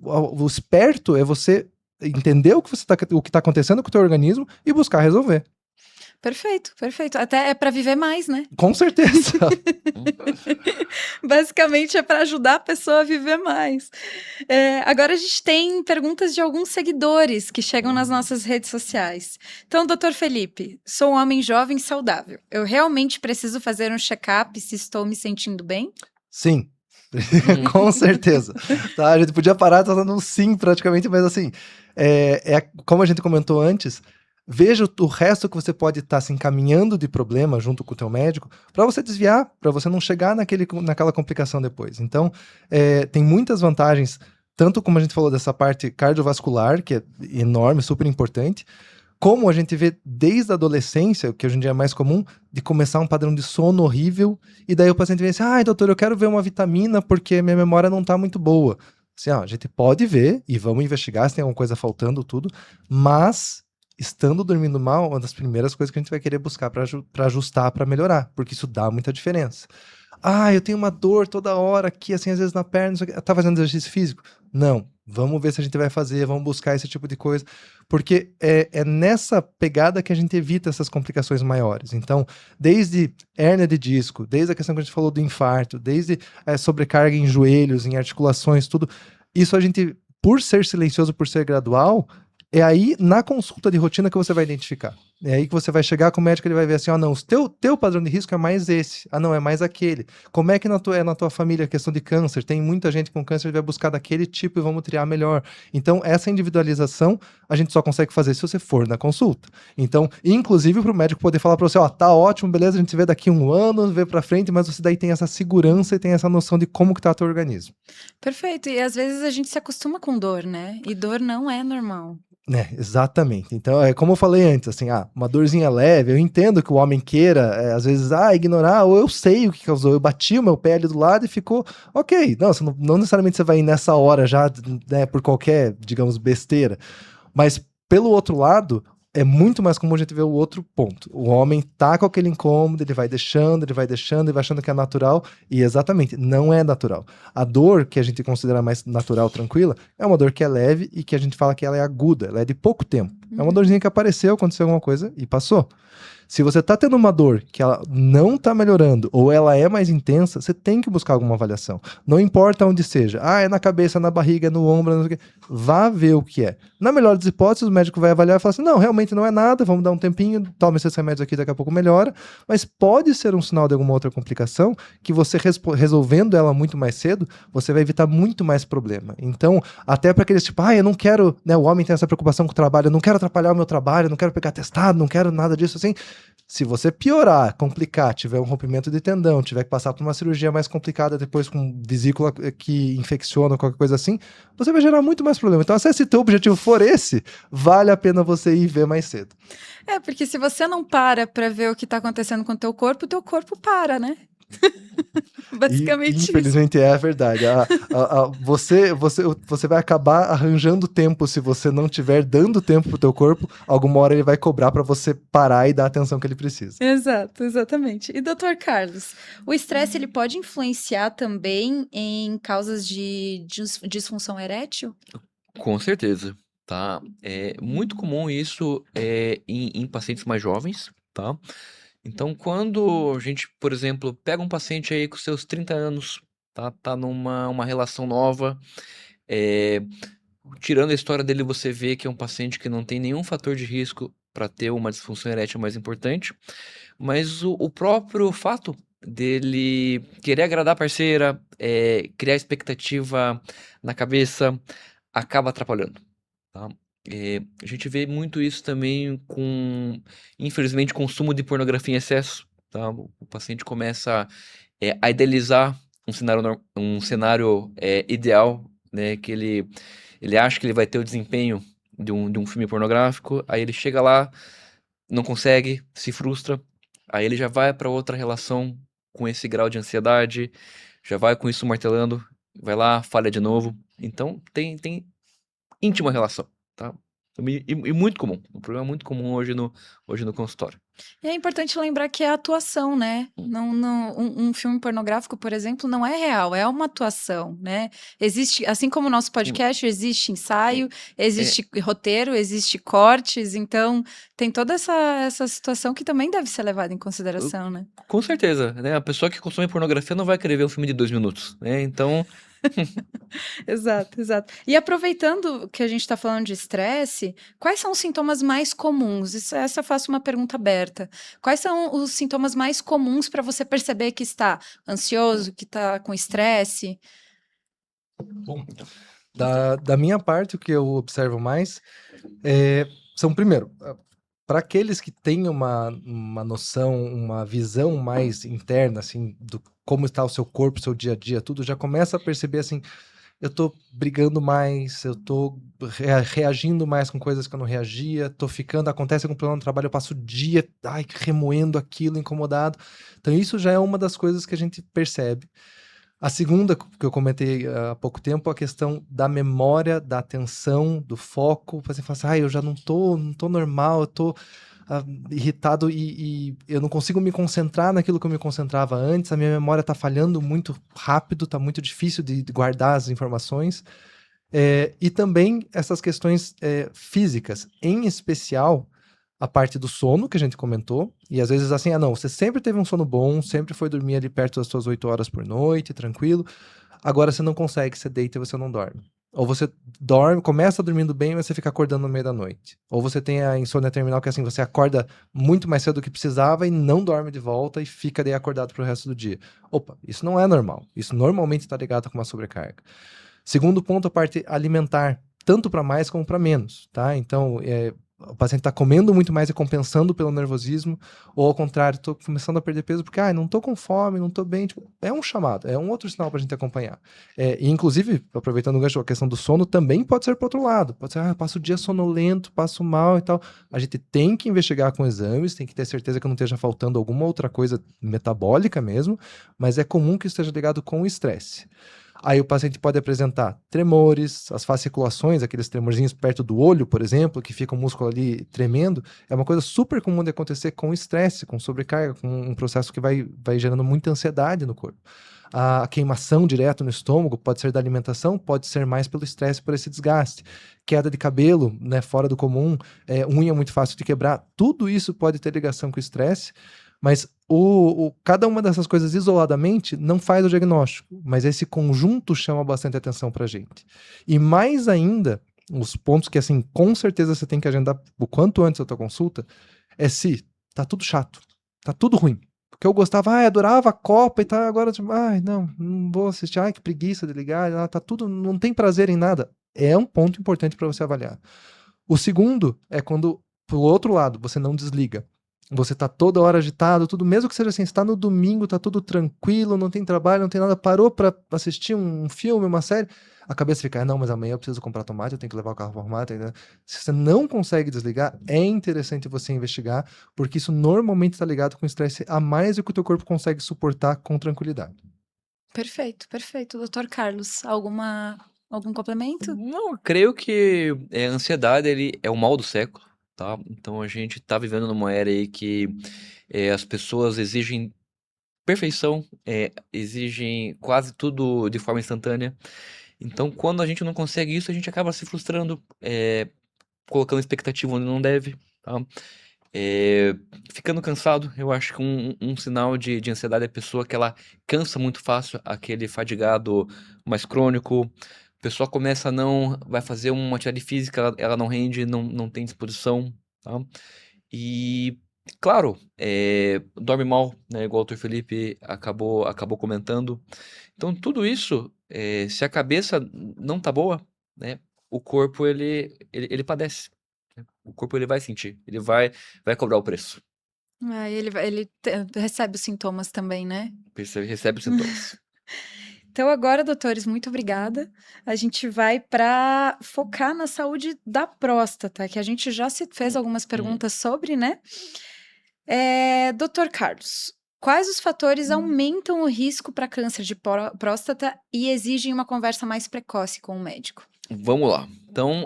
O esperto é você entender o que está acontecendo com o teu organismo e buscar resolver. Perfeito, perfeito. Até é para viver mais, né? Com certeza. Basicamente é para ajudar a pessoa a viver mais. Agora a gente tem perguntas de alguns seguidores que chegam nas nossas redes sociais. Então, doutor Felipe, sou um homem jovem e saudável. Eu realmente preciso fazer um check-up se estou me sentindo bem? Sim. Com certeza. Tá, a gente podia parar dando um sim praticamente, mas assim, como a gente comentou antes, veja o resto que você pode estar se encaminhando de problema junto com o teu médico para você desviar, para você não chegar naquela complicação depois. Então, tem muitas vantagens, tanto como a gente falou dessa parte cardiovascular, que é enorme, super importante, como a gente vê desde a adolescência, que hoje em dia é mais comum, de começar um padrão de sono horrível, e daí o paciente vem assim, doutor, eu quero ver uma vitamina porque minha memória não está muito boa. Assim, ó, a gente pode ver e vamos investigar se tem alguma coisa faltando, tudo, mas estando dormindo mal, uma das primeiras coisas que a gente vai querer buscar para ajustar, para melhorar, porque isso dá muita diferença. Ah, eu tenho uma dor toda hora aqui, assim, às vezes na perna, não sei o quê. Tá fazendo exercício físico? Não. Vamos ver se a gente vai fazer, vamos buscar esse tipo de coisa. Porque é nessa pegada que a gente evita essas complicações maiores. Então, desde hérnia de disco, desde a questão que a gente falou do infarto, desde sobrecarga em joelhos, em articulações, tudo. Isso a gente, por ser silencioso, por ser gradual, é aí na consulta de rotina que você vai identificar. É aí que você vai chegar com o médico, ele vai ver assim, ó, não, o teu padrão de risco é mais esse. Ah, não, é mais aquele. Como é que na tua família a questão de câncer? Tem muita gente com câncer que vai buscar daquele tipo e vamos triar melhor. Então, essa individualização a gente só consegue fazer se você for na consulta. Então, inclusive para o médico poder falar para você, ó, tá ótimo, beleza, a gente se vê daqui um ano, vê para frente, mas você daí tem essa segurança e tem essa noção de como que tá teu organismo. Perfeito. E às vezes a gente se acostuma com dor, né? E dor não é normal. Exatamente. Então, como eu falei antes, assim, uma dorzinha leve, eu entendo que o homem queira, às vezes, ignorar, ou eu sei o que causou, eu bati o meu pé ali do lado e ficou, ok, não, não necessariamente você vai ir nessa hora já, né, por qualquer, digamos, besteira, mas pelo outro lado, é muito mais comum a gente ver o outro ponto. O homem tá com aquele incômodo, ele vai deixando, ele vai achando que é natural, e exatamente, não é natural. A dor que a gente considera mais natural, tranquila, é uma dor que é leve e que a gente fala que ela é aguda, ela é de pouco tempo. É uma dorzinha que apareceu, aconteceu alguma coisa e passou. Se você tá tendo uma dor que ela não tá melhorando ou ela é mais intensa, você tem que buscar alguma avaliação. Não importa onde seja. É na cabeça, na barriga, no ombro, não sei o quê. Vá ver o que é. Na melhor das hipóteses, o médico vai avaliar e falar assim, não, realmente não é nada, vamos dar um tempinho, tome esses remédios aqui, daqui a pouco melhora. Mas pode ser um sinal de alguma outra complicação que você resolvendo ela muito mais cedo, você vai evitar muito mais problema. Então, até para aqueles tipo, eu não quero, né, o homem tem essa preocupação com o trabalho, eu não quero atrapalhar o meu trabalho, eu não quero pegar atestado, não quero nada disso, assim. Se você piorar, complicar, tiver um rompimento de tendão, tiver que passar por uma cirurgia mais complicada depois com vesícula que infecciona, qualquer coisa assim, você vai gerar muito mais problema. Então, se teu objetivo for esse, vale a pena você ir ver mais cedo. Porque se você não para ver o que tá acontecendo com o teu corpo para, né? Basicamente isso. Infelizmente é a verdade. Você vai acabar arranjando tempo se você não estiver dando tempo pro teu corpo. Alguma hora ele vai cobrar para você parar e dar a atenção que ele precisa. Exato, exatamente. E Dr. Carlos, o estresse ele pode influenciar também em causas de disfunção erétil? Com certeza, tá? É muito comum isso em pacientes mais jovens, tá? Então, quando a gente, por exemplo, pega um paciente aí com seus 30 anos, tá numa relação nova, tirando a história dele, você vê que é um paciente que não tem nenhum fator de risco para ter uma disfunção erétil mais importante, mas o próprio fato dele querer agradar a parceira, criar expectativa na cabeça, acaba atrapalhando, tá? A gente vê muito isso também com, infelizmente, consumo de pornografia em excesso, tá? O paciente começa a idealizar um cenário ideal, né? Que ele acha que ele vai ter o desempenho de um filme pornográfico, aí ele chega lá, não consegue, se frustra, aí ele já vai para outra relação com esse grau de ansiedade, já vai com isso martelando, vai lá, falha de novo. Então, tem íntima relação, tá? E muito comum. Um problema muito comum hoje no consultório. E é importante lembrar que é atuação, né? Um filme pornográfico, por exemplo, não é real, é uma atuação, né? Existe, assim como o nosso podcast, existe ensaio, existe roteiro, existe cortes, então tem toda essa situação que também deve ser levada em consideração, né? Com certeza, né? A pessoa que consome pornografia não vai querer ver um filme de 2 minutos, né? Então, Exato, exato. E aproveitando que a gente está falando de estresse, quais são os sintomas mais comuns? Essa eu faço uma pergunta aberta. Quais são os sintomas mais comuns para você perceber que está ansioso, que está com estresse? Bom, da minha parte, o que eu observo mais são, primeiro, para aqueles que têm uma noção, uma visão mais interna, assim, do como está o seu corpo, o seu dia a dia, tudo, já começa a perceber, assim, eu tô brigando mais, eu tô reagindo mais com coisas que eu não reagia, acontece algum problema no trabalho, eu passo o dia, remoendo aquilo, incomodado. Então isso já é uma das coisas que a gente percebe. A segunda, que eu comentei há pouco tempo, a questão da memória, da atenção, do foco. Você fala assim, eu já não tô normal, eu tô irritado e eu não consigo me concentrar naquilo que eu me concentrava antes, a minha memória tá falhando muito rápido, tá muito difícil de guardar as informações. E também essas questões físicas, em especial a parte do sono que a gente comentou, e às vezes assim, não, você sempre teve um sono bom, sempre foi dormir ali perto das suas 8 horas por noite, tranquilo, agora você não consegue, você deita e você não dorme. Ou você dorme, começa dormindo bem, mas você fica acordando no meio da noite. Ou você tem a insônia terminal, que assim, você acorda muito mais cedo do que precisava e não dorme de volta e fica daí acordado pro resto do dia. Opa, isso não é normal. Isso normalmente está ligado com uma sobrecarga. Segundo ponto, a parte alimentar, tanto para mais como para menos, tá? Então, o paciente está comendo muito mais e compensando pelo nervosismo, ou ao contrário, estou começando a perder peso porque, não estou com fome, não estou bem. Tipo, é um chamado, é um outro sinal para a gente acompanhar. E inclusive, aproveitando o gancho, a questão do sono também pode ser para outro lado. Pode ser, passo o dia sonolento, passo mal e tal. A gente tem que investigar com exames, tem que ter certeza que não esteja faltando alguma outra coisa metabólica mesmo, mas é comum que esteja ligado com o estresse. Aí o paciente pode apresentar tremores, as fasciculações, aqueles tremorzinhos perto do olho, por exemplo, que fica o músculo ali tremendo. É uma coisa super comum de acontecer com estresse, com sobrecarga, com um processo que vai gerando muita ansiedade no corpo. A queimação direto no estômago pode ser da alimentação, pode ser mais pelo estresse, por esse desgaste. Queda de cabelo, né, fora do comum, unha muito fácil de quebrar. Tudo isso pode ter ligação com o estresse. Mas cada uma dessas coisas isoladamente não faz o diagnóstico, mas esse conjunto chama bastante atenção pra gente. E mais ainda, os pontos que, assim, com certeza você tem que agendar o quanto antes da tua consulta, é se tá tudo chato, tá tudo ruim. Porque eu gostava, adorava a Copa e tal, agora, tipo, não vou assistir, que preguiça de ligar, tá tudo, não tem prazer em nada. É um ponto importante para você avaliar. O segundo é quando, pro outro lado, você não desliga. Você tá toda hora agitado, tudo, mesmo que seja assim, você tá no domingo, tá tudo tranquilo, não tem trabalho, não tem nada, parou pra assistir um filme, uma série, a cabeça fica, não, mas amanhã eu preciso comprar tomate, eu tenho que levar o carro pra arrumar, se você não consegue desligar, é interessante você investigar, porque isso normalmente tá ligado com estresse a mais do que o teu corpo consegue suportar com tranquilidade. Perfeito, perfeito. Doutor Carlos, algum complemento? Não, eu creio que a ansiedade ele é o mal do século, tá? Então a gente tá vivendo numa era aí que as pessoas exigem perfeição, exigem quase tudo de forma instantânea. Então, quando a gente não consegue isso, a gente acaba se frustrando, colocando expectativa onde não deve, tá? Ficando cansado, eu acho que um sinal de ansiedade é a pessoa que ela cansa muito fácil, aquele fadigado mais crônico. A pessoa começa a não, vai fazer uma atividade física, ela não rende, não tem disposição, tá? E, claro, dorme mal, né? Igual o Dr. Felipe acabou comentando. Então, tudo isso, se a cabeça não tá boa, né? O corpo, ele padece, né? O corpo, ele vai sentir, ele vai cobrar o preço. Ele recebe os sintomas também, né? Recebe os sintomas. Então, agora, doutores, muito obrigada. A gente vai para focar na saúde da próstata, que a gente já se fez algumas perguntas sobre, né? Doutor Carlos, quais os fatores aumentam o risco para câncer de próstata e exigem uma conversa mais precoce com o médico? Vamos lá. Então,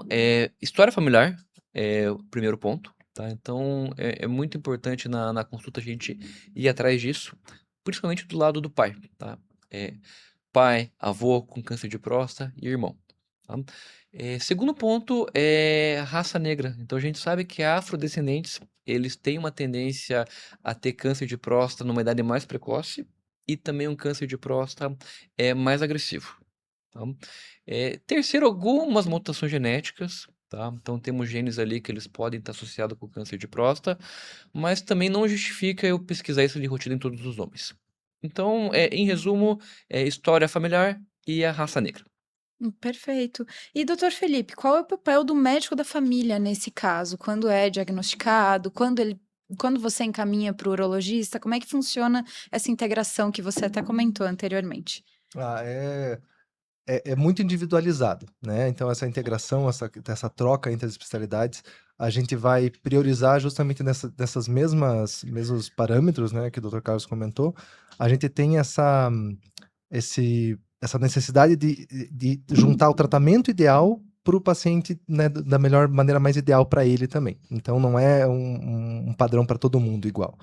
história familiar é o primeiro ponto, tá? Então, é muito importante na consulta a gente ir atrás disso, principalmente do lado do pai, tá? Pai, avô com câncer de próstata e irmão, tá? Segundo ponto é raça negra. Então, a gente sabe que afrodescendentes, eles têm uma tendência a ter câncer de próstata numa idade mais precoce e também um câncer de próstata mais agressivo, tá? Terceiro, algumas mutações genéticas, tá? Então temos genes ali que eles podem estar associados com o câncer de próstata, mas também não justifica eu pesquisar isso de rotina em todos os homens. Então, em resumo, história familiar e a raça negra. Perfeito. E, doutor Felipe, qual é o papel do médico da família nesse caso? Quando é diagnosticado? Quando você encaminha para o urologista? Como é que funciona essa integração que você até comentou anteriormente? É muito individualizado, né? Então, essa integração, essa troca entre as especialidades, a gente vai priorizar justamente nessas mesmos parâmetros, né, que o Dr. Carlos comentou. A gente tem essa necessidade de juntar o tratamento ideal para o paciente, né, da melhor maneira mais ideal para ele também. Então não é um padrão para todo mundo igual.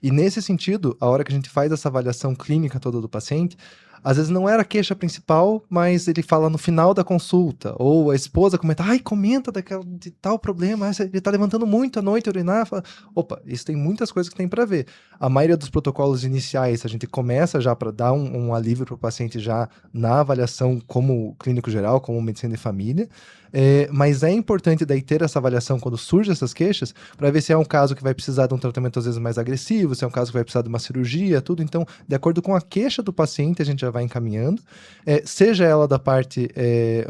E nesse sentido, a hora que a gente faz essa avaliação clínica toda do paciente, às vezes não era a queixa principal, mas ele fala no final da consulta, ou a esposa comenta, ai, comenta de tal problema, ele tá levantando muito à noite a urinar, fala, opa, isso tem muitas coisas que tem para ver. A maioria dos protocolos iniciais, a gente começa já para dar um alívio para o paciente já na avaliação como clínico geral, como medicina de família, mas é importante daí ter essa avaliação quando surgem essas queixas, para ver se é um caso que vai precisar de um tratamento às vezes mais agressivo, se é um caso que vai precisar de uma cirurgia, tudo. Então, de acordo com a queixa do paciente, a gente já vai encaminhando, seja ela da parte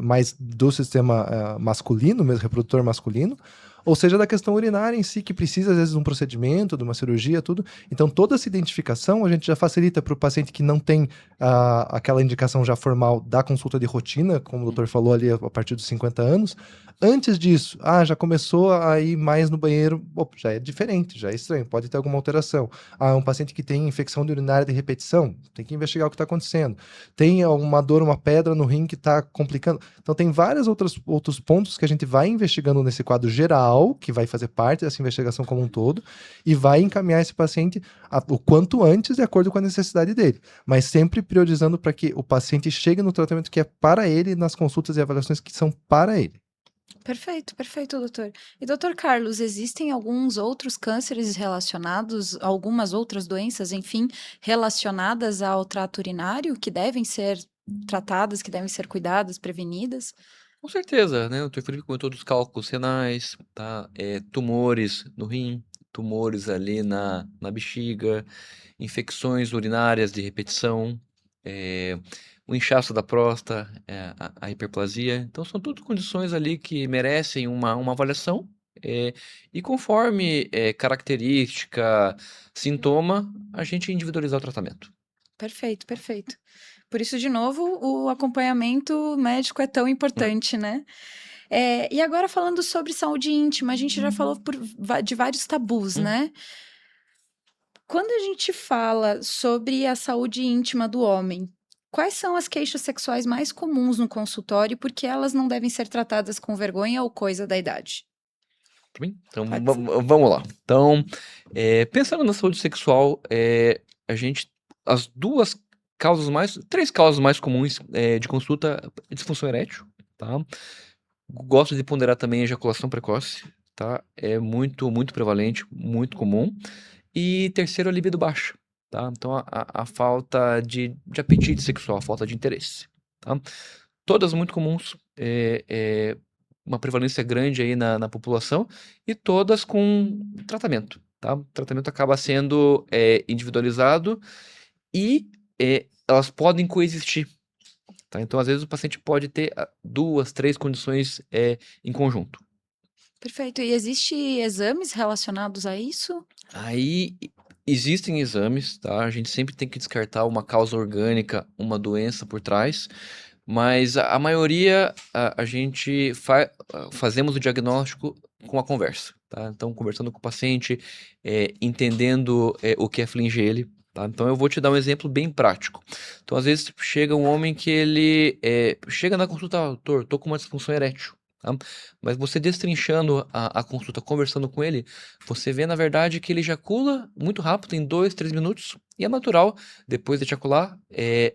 mais do sistema masculino, mesmo reprodutor masculino, ou seja da questão urinária em si, que precisa às vezes de um procedimento, de uma cirurgia, tudo. Então toda essa identificação a gente já facilita para o paciente que não tem aquela indicação já formal da consulta de rotina, como o doutor falou ali, a partir dos 50 anos. Antes disso, já começou a ir mais no banheiro, já é diferente, já é estranho, pode ter alguma alteração. Um paciente que tem infecção de urinária de repetição, tem que investigar o que está acontecendo. Tem uma dor, uma pedra no rim que está complicando. Então tem vários outros pontos que a gente vai investigando nesse quadro geral, que vai fazer parte dessa investigação como um todo, e vai encaminhar esse paciente o quanto antes, de acordo com a necessidade dele. Mas sempre priorizando para que o paciente chegue no tratamento que é para ele, nas consultas e avaliações que são para ele. Perfeito, perfeito, doutor. E doutor Carlos, existem alguns outros cânceres relacionados, algumas outras doenças, enfim, relacionadas ao trato urinário que devem ser tratadas, que devem ser cuidadas, prevenidas? Com certeza, né? O Dr. Felipe comentou dos cálculos renais, tá? Tumores no rim, tumores ali na bexiga, infecções urinárias de repetição, o inchaço da próstata, a hiperplasia. Então, são tudo condições ali que merecem uma avaliação. E conforme característica, sintoma, a gente individualizar o tratamento. Perfeito, perfeito. Por isso, de novo, o acompanhamento médico é tão importante, né? E agora falando sobre saúde íntima, a gente já falou de vários tabus, né? Quando a gente fala sobre a saúde íntima do homem, quais são as queixas sexuais mais comuns no consultório e por que elas não devem ser tratadas com vergonha ou coisa da idade? Pra mim? Então, Pode ser. vamos lá. Então, pensando na saúde sexual, as três causas mais comuns de consulta é disfunção erétil, tá? Gosto de ponderar também a ejaculação precoce, tá? É muito, muito prevalente, muito comum. E terceiro, a libido baixa, tá? Então, a falta de apetite sexual, a falta de interesse, tá? Todas muito comuns, uma prevalência grande aí na população e todas com tratamento, tá? O tratamento acaba sendo individualizado e elas podem coexistir, tá? Então, às vezes, o paciente pode ter 2, 3 condições em conjunto. Perfeito. E existem exames relacionados a isso? Aí existem exames, tá? A gente sempre tem que descartar uma causa orgânica, uma doença por trás, mas a maioria a gente fazemos o diagnóstico com a conversa, tá? Então, conversando com o paciente, entendendo o que aflige ele, tá? Então, eu vou te dar um exemplo bem prático. Então, às vezes chega um homem que ele chega na consulta, doutor, tô com uma disfunção erétil. Tá? Mas você destrinchando a consulta, conversando com ele, você vê na verdade que ele ejacula muito rápido, em 2, 3 minutos, e é natural, depois de ejacular,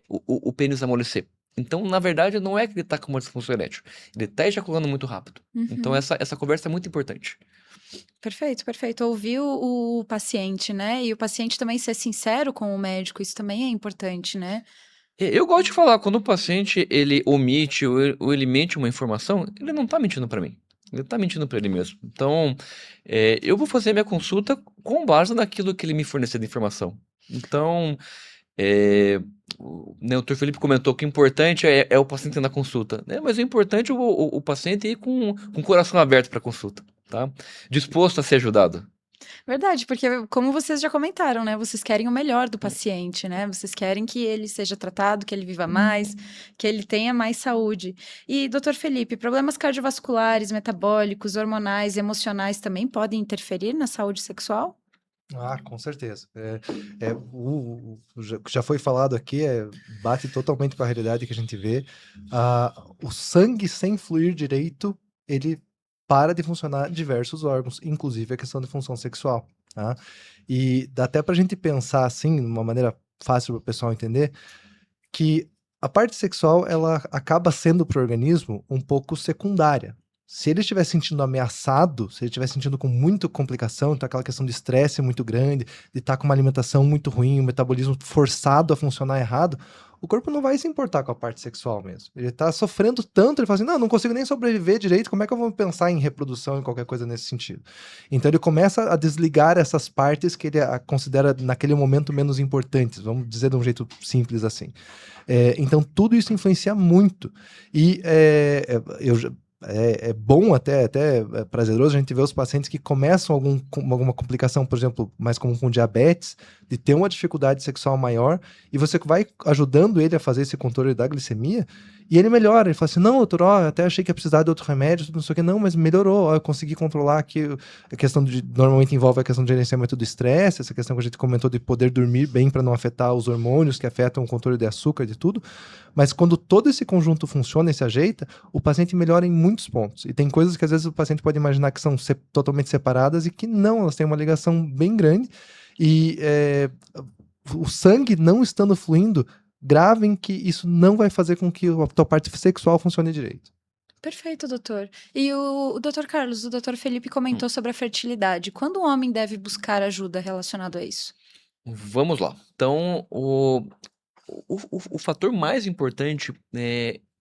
o pênis amolecer. Então, na verdade, não é que ele está com uma disfunção erétil, ele está ejaculando muito rápido. Então, Uhum. essa conversa é muito importante. Perfeito, perfeito. Ouvir o paciente, né? E o paciente também ser sincero com o médico, isso também é importante, né? Eu gosto de falar, quando o paciente ele omite ou ele mente uma informação, ele não está mentindo para mim. Ele está mentindo para ele mesmo. Então, eu vou fazer minha consulta com base naquilo que ele me fornecer de informação. Então, né, o Dr. Felipe comentou que o importante é o paciente na consulta, né? Mas o importante é o paciente ir com o coração aberto para a consulta, tá? Disposto a ser ajudado. Verdade, porque como vocês já comentaram, né? Vocês querem o melhor do paciente, né? Vocês querem que ele seja tratado, que ele viva mais, que ele tenha mais saúde. E, doutor Felipe, problemas cardiovasculares, metabólicos, hormonais, emocionais também podem interferir na saúde sexual? Ah, com certeza. Já foi falado aqui, bate totalmente com a realidade que a gente vê. O sangue sem fluir direito, ele para de funcionar diversos órgãos, inclusive a questão de função sexual, tá? E dá até pra gente pensar assim, de uma maneira fácil para o pessoal entender, que a parte sexual ela acaba sendo para o organismo um pouco secundária. Se ele estiver sentindo ameaçado, se ele estiver sentindo com muita complicação, então aquela questão de estresse muito grande, de estar com uma alimentação muito ruim, um metabolismo forçado a funcionar errado, o corpo não vai se importar com a parte sexual mesmo. Ele está sofrendo tanto, ele fala assim, não consigo nem sobreviver direito, como é que eu vou pensar em reprodução, em qualquer coisa nesse sentido? Então ele começa a desligar essas partes que ele considera naquele momento menos importantes, vamos dizer de um jeito simples assim. Então, tudo isso influencia muito. E é bom, até prazeroso a gente ver os pacientes que começam alguma complicação, por exemplo, mais comum com diabetes, de ter uma dificuldade sexual maior, e você vai ajudando ele a fazer esse controle da glicemia, e ele melhora. Ele fala assim, não, doutor, eu até achei que ia precisar de outro remédio, tudo não sei o que, não, mas melhorou, eu consegui controlar aqui. A questão normalmente envolve a questão do gerenciamento do estresse, essa questão que a gente comentou de poder dormir bem para não afetar os hormônios que afetam o controle de açúcar, de tudo. Mas quando todo esse conjunto funciona e se ajeita, o paciente melhora em muitos pontos. E tem coisas que às vezes o paciente pode imaginar que são totalmente separadas e que não, elas têm uma ligação bem grande. E o sangue não estando fluindo, gravem que isso não vai fazer com que a tua parte sexual funcione direito. Perfeito, doutor. E o doutor Carlos, o doutor Felipe comentou sobre a fertilidade. Quando um homem deve buscar ajuda relacionado a isso? Vamos lá. Então, o fator mais importante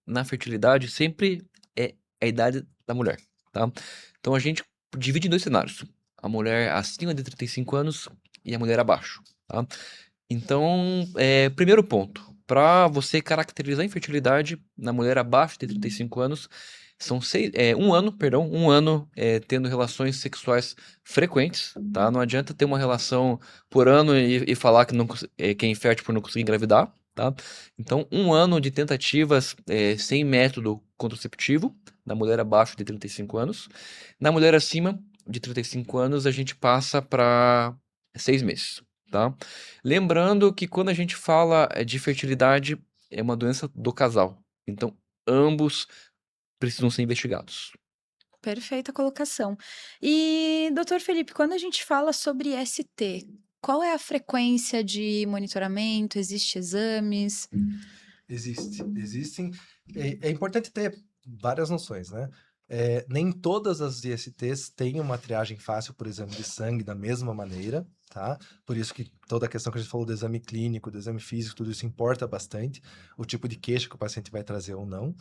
na fertilidade sempre é a idade da mulher, tá? Então a gente divide em dois cenários: a mulher acima de 35 anos e a mulher abaixo, tá? Então, primeiro ponto, para você caracterizar a infertilidade na mulher abaixo de 35 anos, são um ano tendo relações sexuais frequentes, tá? Não adianta ter uma relação por ano e falar que, não, que é infértil por não conseguir engravidar, tá? Então, um ano de tentativas sem método contraceptivo, na mulher abaixo de 35 anos. Na mulher acima de 35 anos, a gente passa para 6 meses, tá? Lembrando que quando a gente fala de fertilidade, é uma doença do casal. Então, ambos precisam ser investigados. Perfeita colocação. E, doutor Felipe, quando a gente fala sobre ST, qual é a frequência de monitoramento? Existem exames? Existem. É importante ter várias noções, né? Nem todas as ISTs têm uma triagem fácil, por exame de sangue, da mesma maneira, tá? Por isso que toda a questão que a gente falou do exame clínico, do exame físico, tudo isso importa bastante, o tipo de queixa que o paciente vai trazer ou não.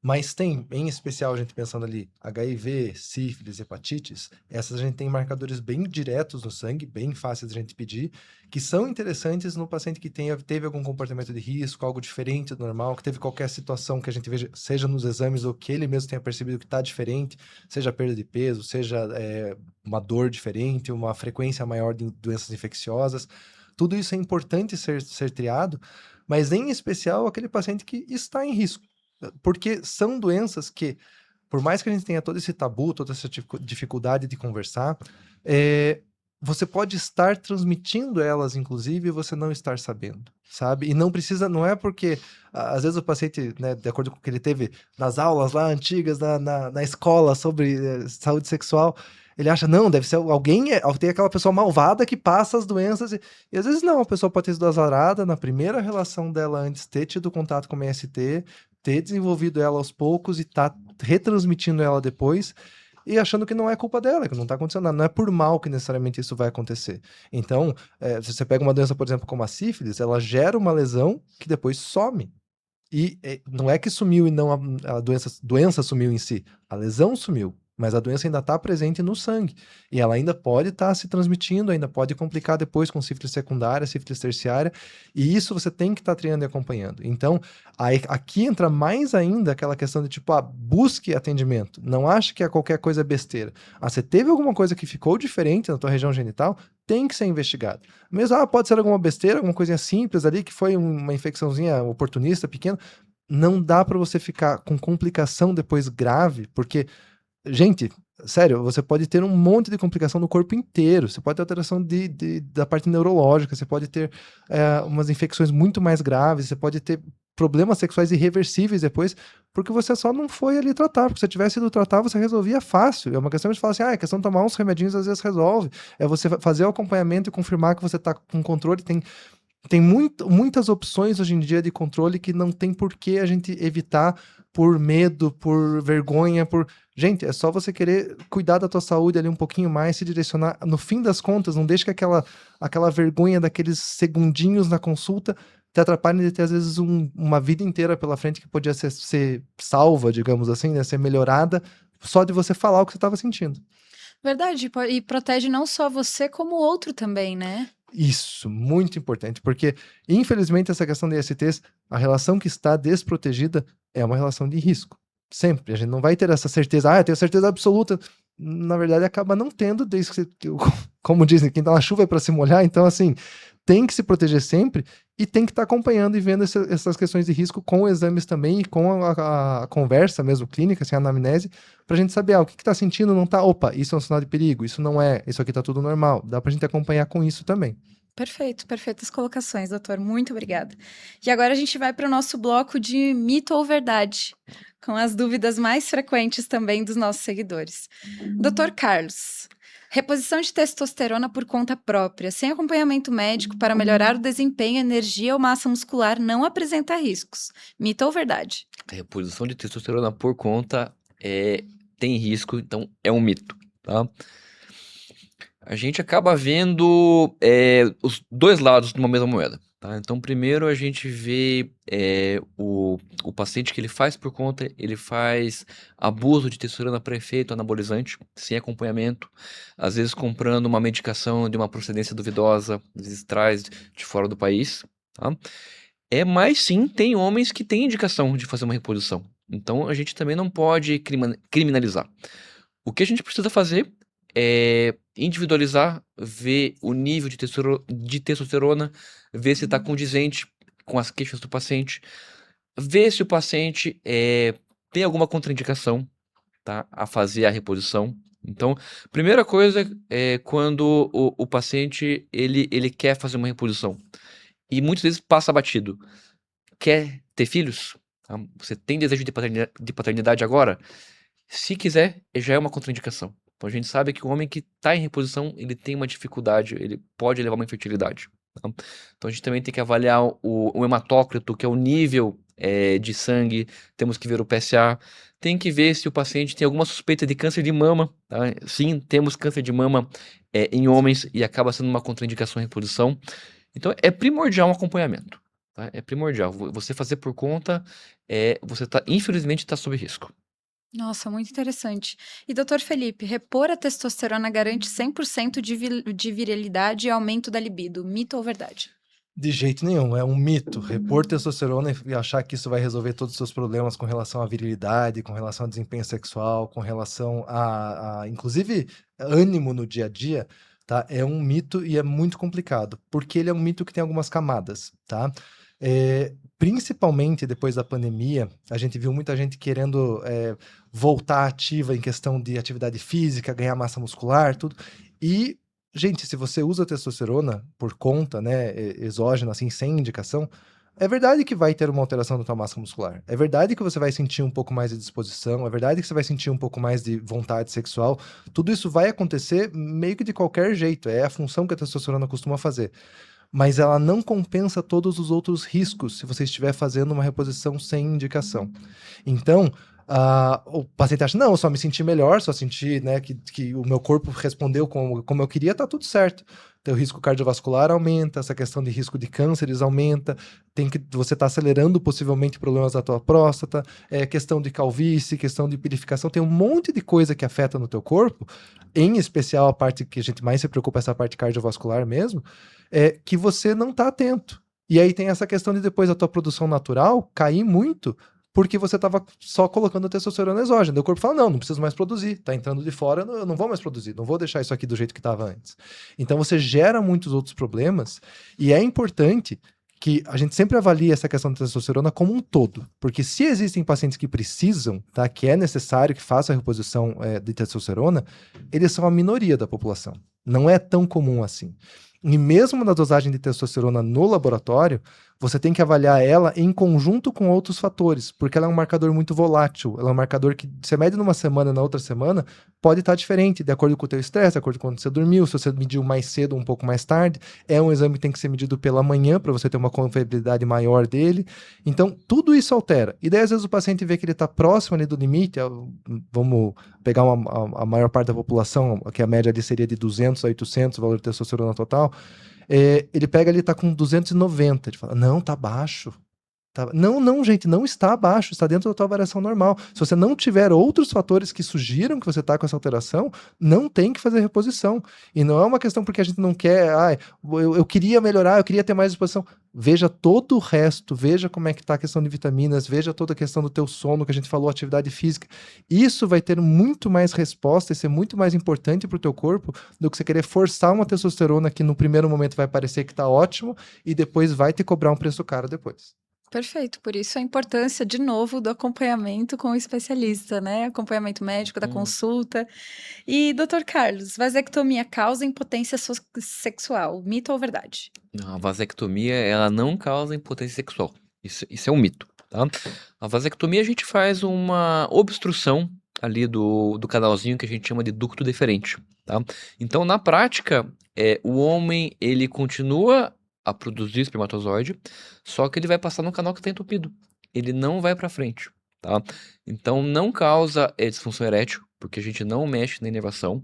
Mas tem, em especial, a gente pensando ali, HIV, sífilis, hepatites, essas a gente tem marcadores bem diretos no sangue, bem fáceis de a gente pedir, que são interessantes no paciente que teve algum comportamento de risco, algo diferente do normal, que teve qualquer situação que a gente veja, seja nos exames ou que ele mesmo tenha percebido que está diferente, seja perda de peso, seja uma dor diferente, uma frequência maior de doenças infecciosas. Tudo isso é importante ser triado, mas em especial aquele paciente que está em risco. Porque são doenças que, por mais que a gente tenha todo esse tabu, toda essa dificuldade de conversar, você pode estar transmitindo elas, inclusive, e você não estar sabendo, sabe? E não precisa, não é porque, às vezes o paciente, né, de acordo com o que ele teve nas aulas lá antigas, na escola sobre saúde sexual, ele acha, não, deve ser alguém, tem aquela pessoa malvada que passa as doenças, e às vezes não, a pessoa pode ter sido azarada na primeira relação dela antes, ter tido contato com o MST, ter desenvolvido ela aos poucos e tá retransmitindo ela depois e achando que não é culpa dela, que não tá acontecendo nada. Não é por mal que necessariamente isso vai acontecer. Então, se você pega uma doença, por exemplo, como a sífilis, ela gera uma lesão que depois some. E não é que sumiu e não a doença sumiu em si. A lesão sumiu, mas a doença ainda está presente no sangue. E ela ainda pode estar se transmitindo, ainda pode complicar depois com sífilis secundária, sífilis terciária. E isso você tem que estar triando e acompanhando. Então, aqui entra mais ainda aquela questão de tipo, busque atendimento. Não ache que qualquer coisa é besteira. Você teve alguma coisa que ficou diferente na tua região genital? Tem que ser investigado. Mesmo, pode ser alguma besteira, alguma coisinha simples ali, que foi uma infecçãozinha oportunista, pequena. Não dá para você ficar com complicação depois grave, porque gente, sério, você pode ter um monte de complicação no corpo inteiro, você pode ter alteração da parte neurológica, você pode ter umas infecções muito mais graves, você pode ter problemas sexuais irreversíveis depois, porque você só não foi ali tratar, porque se você tivesse ido tratar, você resolvia fácil. É uma questão de falar assim, é questão de tomar uns remedinhos, às vezes resolve. É você fazer o acompanhamento e confirmar que você tá com controle. Tem muitas opções hoje em dia de controle que não tem por que a gente evitar por medo, por vergonha, por... Gente, é só você querer cuidar da tua saúde ali um pouquinho mais, se direcionar. No fim das contas, não deixe que aquela vergonha daqueles segundinhos na consulta te atrapalhem de ter, às vezes, uma vida inteira pela frente que podia ser salva, digamos assim, né? Ser melhorada, só de você falar o que você estava sentindo. Verdade, e protege não só você, como o outro também, né? Isso, muito importante, porque, infelizmente, essa questão de ISTs, a relação que está desprotegida é uma relação de risco. Sempre. A gente não vai ter essa certeza, eu tenho certeza absoluta. Na verdade, acaba não tendo, desde que, como dizem, quem tá na chuva é para se molhar. Então, assim, tem que se proteger sempre e tem que estar acompanhando e vendo essas questões de risco com exames também e com a conversa mesmo clínica, assim, a anamnese, pra gente saber, o que tá sentindo, não tá, opa, isso é um sinal de perigo, isso não é, isso aqui tá tudo normal. Dá pra gente acompanhar com isso também. Perfeito, perfeitas colocações, doutor. Muito obrigada. E agora a gente vai para o nosso bloco de mito ou verdade, com as dúvidas mais frequentes também dos nossos seguidores. Doutor Carlos, reposição de testosterona por conta própria, sem acompanhamento médico para melhorar o desempenho, energia ou massa muscular não apresenta riscos. Mito ou verdade? A reposição de testosterona por conta tem risco, então é um mito, tá? A gente acaba vendo os dois lados de uma mesma moeda, tá? Então, primeiro a gente vê o paciente que ele faz por conta, ele faz abuso de testosterona para efeito anabolizante, sem acompanhamento, às vezes comprando uma medicação de uma procedência duvidosa, às vezes traz de fora do país, tá? Mas sim, tem homens que têm indicação de fazer uma reposição. Então, a gente também não pode criminalizar. O que a gente precisa fazer é individualizar, ver o nível de testosterona, ver se está condizente com as queixas do paciente, ver se o paciente tem alguma contraindicação, tá, a fazer a reposição. Então, primeira coisa é quando o paciente ele quer fazer uma reposição e muitas vezes passa batido. Quer ter filhos? Tá? Você tem desejo de paternidade agora? Se quiser, já é uma contraindicação. Então a gente sabe que o homem que está em reposição, ele tem uma dificuldade, ele pode levar uma infertilidade. Tá? Então a gente também tem que avaliar o hematócrito, que é o nível de sangue, temos que ver o PSA, tem que ver se o paciente tem alguma suspeita de câncer de mama. Tá? Sim, temos câncer de mama em homens e acaba sendo uma contraindicação em reposição. Então é primordial um acompanhamento. Tá? É primordial. Você fazer por conta, você infelizmente está sob risco. Nossa, muito interessante. E doutor Felipe, repor a testosterona garante 100% de virilidade e aumento da libido. Mito ou verdade? De jeito nenhum, é um mito. Repor testosterona e achar que isso vai resolver todos os seus problemas com relação à virilidade, com relação ao desempenho sexual, com relação inclusive, ânimo no dia a dia, tá? É um mito e é muito complicado, porque ele é um mito que tem algumas camadas, tá? Principalmente depois da pandemia, a gente viu muita gente querendo voltar ativa em questão de atividade física, ganhar massa muscular, tudo. E, gente, se você usa testosterona por conta, né, exógena, assim, sem indicação, é verdade que vai ter uma alteração da tua massa muscular. É verdade que você vai sentir um pouco mais de disposição, é verdade que você vai sentir um pouco mais de vontade sexual. Tudo isso vai acontecer meio que de qualquer jeito, é a função que a testosterona costuma fazer. Mas ela não compensa todos os outros riscos se você estiver fazendo uma reposição sem indicação. Então, o paciente acha, não, eu só me senti melhor, só senti, né, que o meu corpo respondeu como eu queria, tá tudo certo. Então, o risco cardiovascular aumenta, essa questão de risco de cânceres aumenta, você está acelerando possivelmente problemas da tua próstata, questão de calvície, questão de purificação, tem um monte de coisa que afeta no teu corpo, em especial a parte que a gente mais se preocupa, essa parte cardiovascular mesmo, que você não está atento. E aí tem essa questão de depois a tua produção natural cair muito, porque você estava só colocando a testosterona exógena. O corpo fala, não preciso mais produzir, tá entrando de fora, eu não vou mais produzir, não vou deixar isso aqui do jeito que estava antes. Então você gera muitos outros problemas, e é importante que a gente sempre avalia essa questão da testosterona como um todo, porque se existem pacientes que precisam, tá, que é necessário que façam a reposição de testosterona, eles são a minoria da população. Não é tão comum assim. E mesmo na dosagem de testosterona no laboratório, você tem que avaliar ela em conjunto com outros fatores, porque ela é um marcador muito volátil, ela é um marcador que você mede numa semana, na outra semana, pode estar diferente, de acordo com o teu estresse, de acordo com quando você dormiu, se você mediu mais cedo ou um pouco mais tarde, é um exame que tem que ser medido pela manhã, para você ter uma confiabilidade maior dele, então tudo isso altera, e daí às vezes o paciente vê que ele está próximo ali do limite, vamos pegar a maior parte da população, que a média ali seria de 200 a 800, o valor de testosterona total, ele pega ali, tá com 290, ele fala, não, tá baixo. Não, gente, não está abaixo, está dentro da tua variação normal. Se você não tiver outros fatores que sugiram que você está com essa alteração, não tem que fazer reposição. E não é uma questão porque a gente não quer, eu queria melhorar, eu queria ter mais disposição. Veja todo o resto, veja como é que está a questão de vitaminas, veja toda a questão do teu sono, que a gente falou, atividade física. Isso vai ter muito mais resposta e ser muito mais importante para o teu corpo do que você querer forçar uma testosterona que no primeiro momento vai parecer que está ótimo e depois vai te cobrar um preço caro depois. Perfeito, por isso a importância, de novo, do acompanhamento com o especialista, né? Acompanhamento médico, da consulta. E, doutor Carlos, vasectomia causa impotência sexual, mito ou verdade? A vasectomia, ela não causa impotência sexual. Isso é um mito, tá? A vasectomia a gente faz uma obstrução ali do canalzinho que a gente chama de ducto deferente, tá? Então, na prática, o homem, ele continua a produzir espermatozoide, só que ele vai passar no canal que está entupido. Ele não vai para frente, tá? Então, não causa disfunção erétil, porque a gente não mexe na inervação.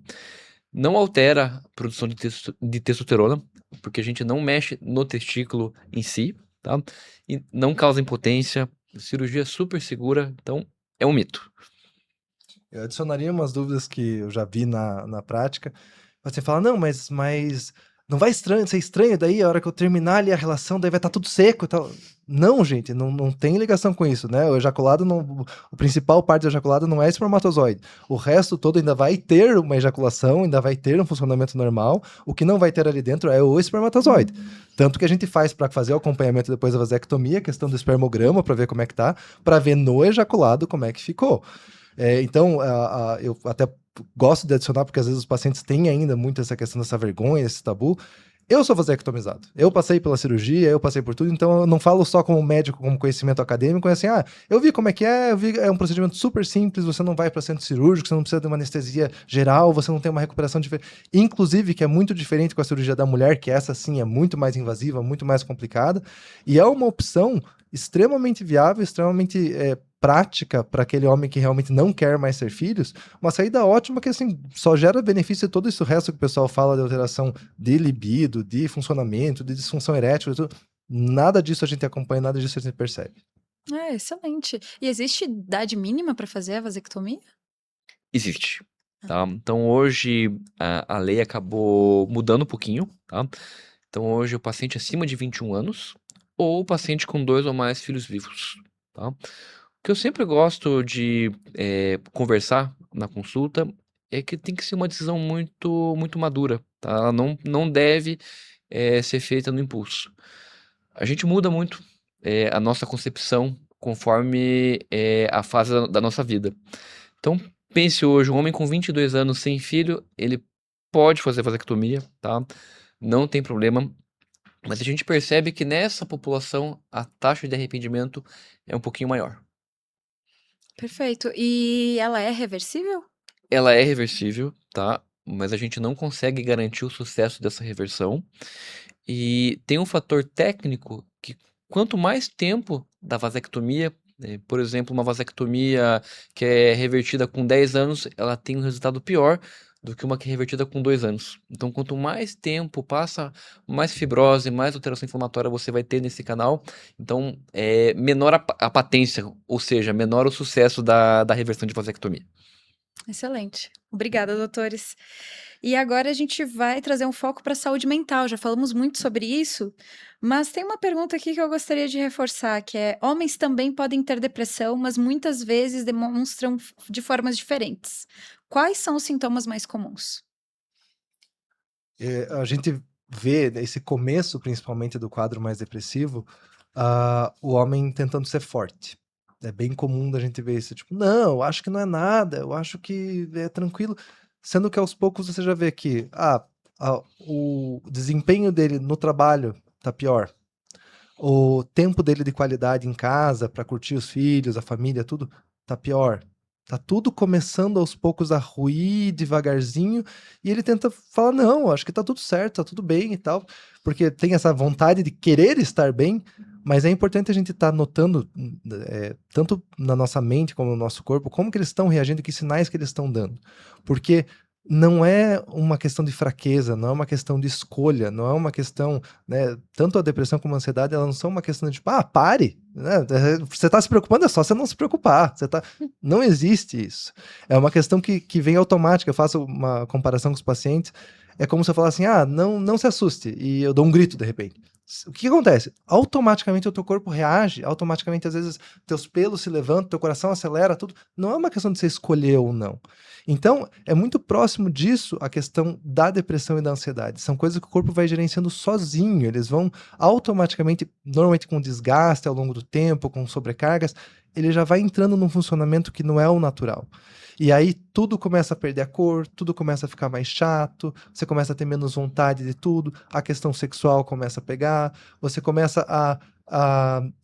Não altera a produção de testosterona, porque a gente não mexe no testículo em si, tá? E não causa impotência, cirurgia super segura, então é um mito. Eu adicionaria umas dúvidas que eu já vi na prática. Você fala, não, mas não vai ser estranho daí a hora que eu terminar ali a relação, daí vai estar tudo seco e tal. Não, gente, não tem ligação com isso, né? O ejaculado, o principal parte do ejaculado não é espermatozoide. O resto todo ainda vai ter uma ejaculação, ainda vai ter um funcionamento normal. O que não vai ter ali dentro é o espermatozoide. Tanto que a gente faz para fazer o acompanhamento depois da vasectomia, a questão do espermograma, para ver como é que tá, para ver no ejaculado como é que ficou. Então, eu até gosto de adicionar, porque às vezes os pacientes têm ainda muito essa questão dessa vergonha, esse tabu. Eu sou vasectomizado. Eu passei pela cirurgia, eu passei por tudo, então eu não falo só como médico, como conhecimento acadêmico, é assim, eu vi como é que é um procedimento super simples, você não vai para centro cirúrgico, você não precisa de uma anestesia geral, você não tem uma recuperação diferente. Inclusive, que é muito diferente com a cirurgia da mulher, que essa sim é muito mais invasiva, muito mais complicada, e é uma opção extremamente viável, extremamente prática para aquele homem que realmente não quer mais ter filhos, uma saída ótima que assim só gera benefício de todo isso resto que o pessoal fala de alteração de libido, de funcionamento, de disfunção erétil, tudo. Nada disso a gente acompanha, nada disso a gente percebe. Excelente. E existe idade mínima para fazer a vasectomia? Existe, tá? Então hoje a lei acabou mudando um pouquinho, tá? Então hoje o paciente acima de 21 anos ou o paciente com 2 ou mais filhos vivos, tá? O que eu sempre gosto de conversar na consulta é que tem que ser uma decisão muito, muito madura, tá? Ela não deve ser feita no impulso. A gente muda muito a nossa concepção conforme a fase da nossa vida. Então, pense hoje, um homem com 22 anos sem filho, ele pode fazer vasectomia, tá? Não tem problema. Mas a gente percebe que nessa população a taxa de arrependimento é um pouquinho maior. Perfeito. E ela é reversível? Ela é reversível, tá? Mas a gente não consegue garantir o sucesso dessa reversão. E tem um fator técnico que quanto mais tempo da vasectomia, por exemplo, uma vasectomia que é revertida com 10 anos, ela tem um resultado pior do que uma que é revertida com 2 anos. Então, quanto mais tempo passa, mais fibrose, mais alteração inflamatória você vai ter nesse canal. Então, menor a patência, ou seja, menor o sucesso da reversão de vasectomia. Excelente. Obrigada, doutores. E agora a gente vai trazer um foco para a saúde mental. Já falamos muito sobre isso, mas tem uma pergunta aqui que eu gostaria de reforçar, que é: homens também podem ter depressão, mas muitas vezes demonstram de formas diferentes. Quais são os sintomas mais comuns? A gente vê esse começo, principalmente, do quadro mais depressivo, o homem tentando ser forte. É bem comum da gente ver isso, tipo, não, eu acho que não é nada, eu acho que é tranquilo. Sendo que aos poucos você já vê que o desempenho dele no trabalho tá pior. O tempo dele de qualidade em casa para curtir os filhos, a família, tudo tá pior. Tá tudo começando aos poucos a ruir devagarzinho e ele tenta falar: "Não, acho que tá tudo certo, tá tudo bem e tal", porque tem essa vontade de querer estar bem, mas é importante a gente estar notando, tanto na nossa mente como no nosso corpo, como que eles estão reagindo, que sinais que eles estão dando. Porque não é uma questão de fraqueza, não é uma questão de escolha, não é uma questão, né, tanto a depressão como a ansiedade, elas não são uma questão de tipo, pare, né, você tá se preocupando, é só você não se preocupar, não existe isso. É uma questão que vem automática. Eu faço uma comparação com os pacientes, é como se eu falasse assim, não se assuste, e eu dou um grito de repente. O que acontece? Automaticamente o teu corpo reage, automaticamente às vezes teus pelos se levantam, teu coração acelera, tudo. Não é uma questão de você escolher ou não. Então, é muito próximo disso a questão da depressão e da ansiedade. São coisas que o corpo vai gerenciando sozinho, eles vão automaticamente, normalmente com desgaste ao longo do tempo, com sobrecargas, ele já vai entrando num funcionamento que não é o natural. E aí tudo começa a perder a cor, tudo começa a ficar mais chato, você começa a ter menos vontade de tudo, a questão sexual começa a pegar, você começa a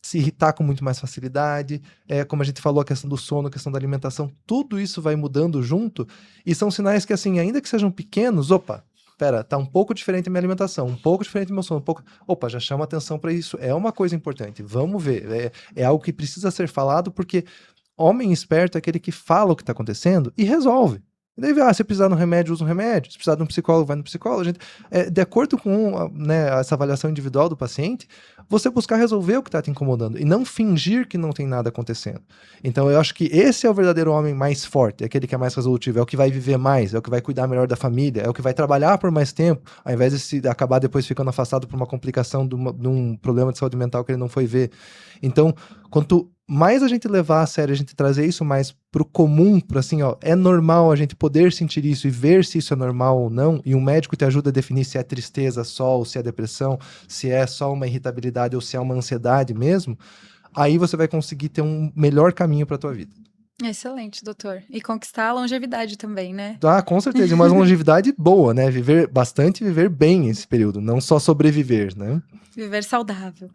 se irritar com muito mais facilidade, como a gente falou, a questão do sono, a questão da alimentação, tudo isso vai mudando junto, e são sinais que, assim, ainda que sejam pequenos, opa, pera, tá um pouco diferente a minha alimentação, um pouco diferente o meu sono, opa, já chama atenção para isso, é uma coisa importante, vamos ver, é algo que precisa ser falado, porque homem esperto é aquele que fala o que tá acontecendo e resolve. E daí, se precisar de um remédio, usa um remédio. Se precisar de um psicólogo, vai no psicólogo. De acordo com né, essa avaliação individual do paciente, você buscar resolver o que está te incomodando e não fingir que não tem nada acontecendo. Então, eu acho que esse é o verdadeiro homem mais forte, é aquele que é mais resolutivo, é o que vai viver mais, é o que vai cuidar melhor da família, é o que vai trabalhar por mais tempo, ao invés de se acabar depois ficando afastado por uma complicação de um problema de saúde mental que ele não foi ver. Então, quanto mais a gente levar a sério, a gente trazer isso mais pro comum, pro assim, é normal a gente poder sentir isso e ver se isso é normal ou não, e um médico te ajuda a definir se é tristeza só, ou se é depressão, se é só uma irritabilidade ou se é uma ansiedade mesmo, aí você vai conseguir ter um melhor caminho pra tua vida. Excelente, doutor. E conquistar a longevidade também, né? Com certeza, e uma longevidade boa, né? Viver bastante e viver bem esse período, não só sobreviver, né? Viver saudável.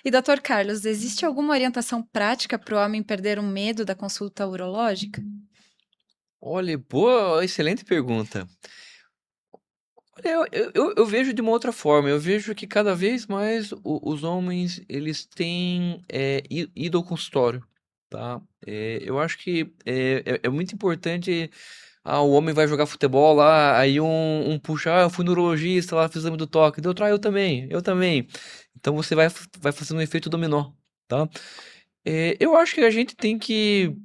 E, doutor Carlos, existe alguma orientação prática para o homem perder o medo da consulta urológica? Olha, boa, excelente pergunta. Olha, eu vejo de uma outra forma, eu vejo que cada vez mais os homens, eles têm ido ao consultório, tá? Eu acho que é muito importante, o homem vai jogar futebol lá, aí um puxa, eu fui no urologista lá, fiz o exame do toque, deu, eu também, eu também. Então você vai fazendo um efeito dominó, tá? Eu acho que a gente tem que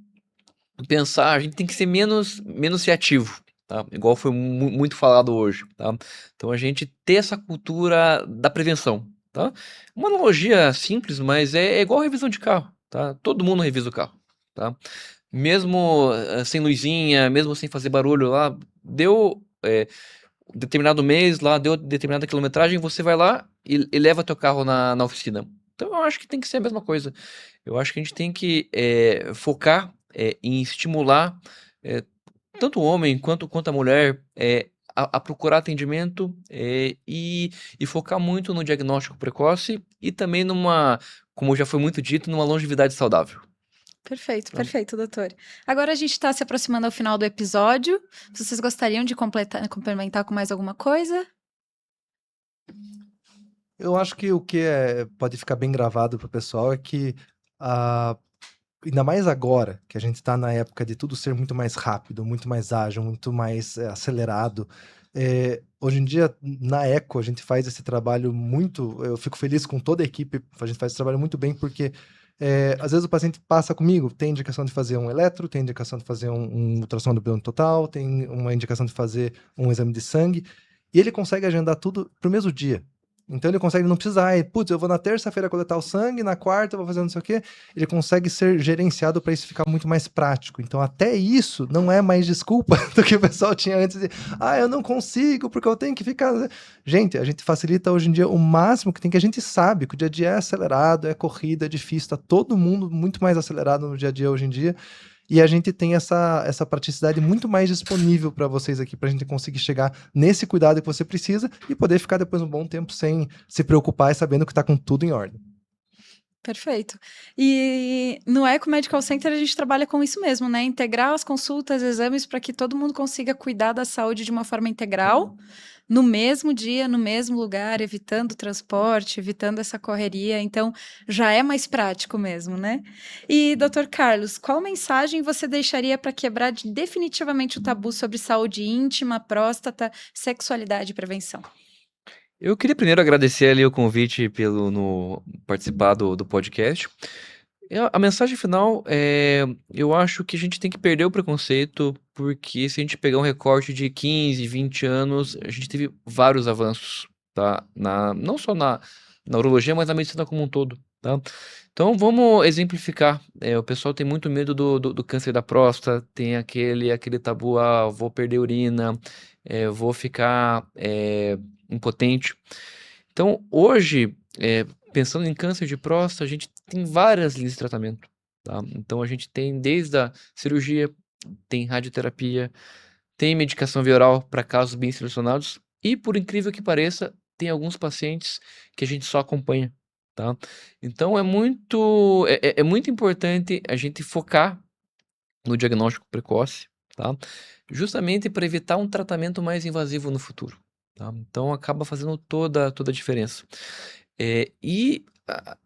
pensar, a gente tem que ser menos reativo, tá? Igual foi muito falado hoje, tá? Então a gente ter essa cultura da prevenção, tá? Uma analogia simples, mas é igual revisão de carro, tá? Todo mundo revisa o carro, tá? Mesmo sem luzinha, mesmo sem fazer barulho lá, deu determinado mês lá, deu determinada quilometragem, você vai lá e leva teu carro na oficina. Então eu acho que tem que ser a mesma coisa. Eu acho que a gente tem que focar em estimular tanto o homem quanto a mulher a procurar atendimento e focar muito no diagnóstico precoce e também como já foi muito dito, numa longevidade saudável. Perfeito, Então, perfeito, doutor. Agora a gente está se aproximando ao final do episódio. Vocês gostariam de complementar com mais alguma coisa? Eu acho que o que pode ficar bem gravado pro pessoal é que ainda mais agora, que a gente está na época de tudo ser muito mais rápido, muito mais ágil, muito mais acelerado. Hoje em dia, na Eco, a gente faz esse trabalho muito. Eu fico feliz com toda a equipe, a gente faz esse trabalho muito bem, porque às vezes o paciente passa comigo, tem indicação de fazer um eletro, tem indicação de fazer um ultrassom do abdômen total, tem uma indicação de fazer um exame de sangue, e ele consegue agendar tudo pro mesmo dia. Então ele consegue não precisar, putz, eu vou na terça-feira coletar o sangue, na quarta eu vou fazer não sei o quê. Ele consegue ser gerenciado para isso ficar muito mais prático. Então até isso não é mais desculpa do que o pessoal tinha antes de, eu não consigo porque eu tenho que ficar... Gente, a gente facilita hoje em dia o máximo que tem, que a gente sabe que o dia a dia é acelerado, é corrida, é difícil, tá todo mundo muito mais acelerado no dia a dia hoje em dia. E a gente tem essa praticidade muito mais disponível para vocês aqui, para a gente conseguir chegar nesse cuidado que você precisa e poder ficar depois um bom tempo sem se preocupar e sabendo que está com tudo em ordem. Perfeito. E no Eco Medical Center a gente trabalha com isso mesmo, né? Integrar as consultas, exames para que todo mundo consiga cuidar da saúde de uma forma integral, no mesmo dia, no mesmo lugar, evitando transporte, evitando essa correria. Então, já é mais prático mesmo, né? E, Dr. Carlos, qual mensagem você deixaria para quebrar definitivamente o tabu sobre saúde íntima, próstata, sexualidade e prevenção? Eu queria primeiro agradecer ali o convite participar do podcast. A mensagem final eu acho que a gente tem que perder o preconceito, porque se a gente pegar um recorte de 15, 20 anos, a gente teve vários avanços, tá? Não só na urologia, mas na medicina como um todo, tá? Então vamos exemplificar. O pessoal tem muito medo do câncer da próstata, tem aquele tabu, vou perder urina, vou ficar impotente. Então hoje, pensando em câncer de próstata, a gente tem várias linhas de tratamento, tá? Então a gente tem desde a cirurgia, tem radioterapia, tem medicação via oral para casos bem selecionados e, por incrível que pareça, tem alguns pacientes que a gente só acompanha, tá? Então é muito importante a gente focar no diagnóstico precoce, tá? Justamente para evitar um tratamento mais invasivo no futuro, tá? Então acaba fazendo toda a diferença.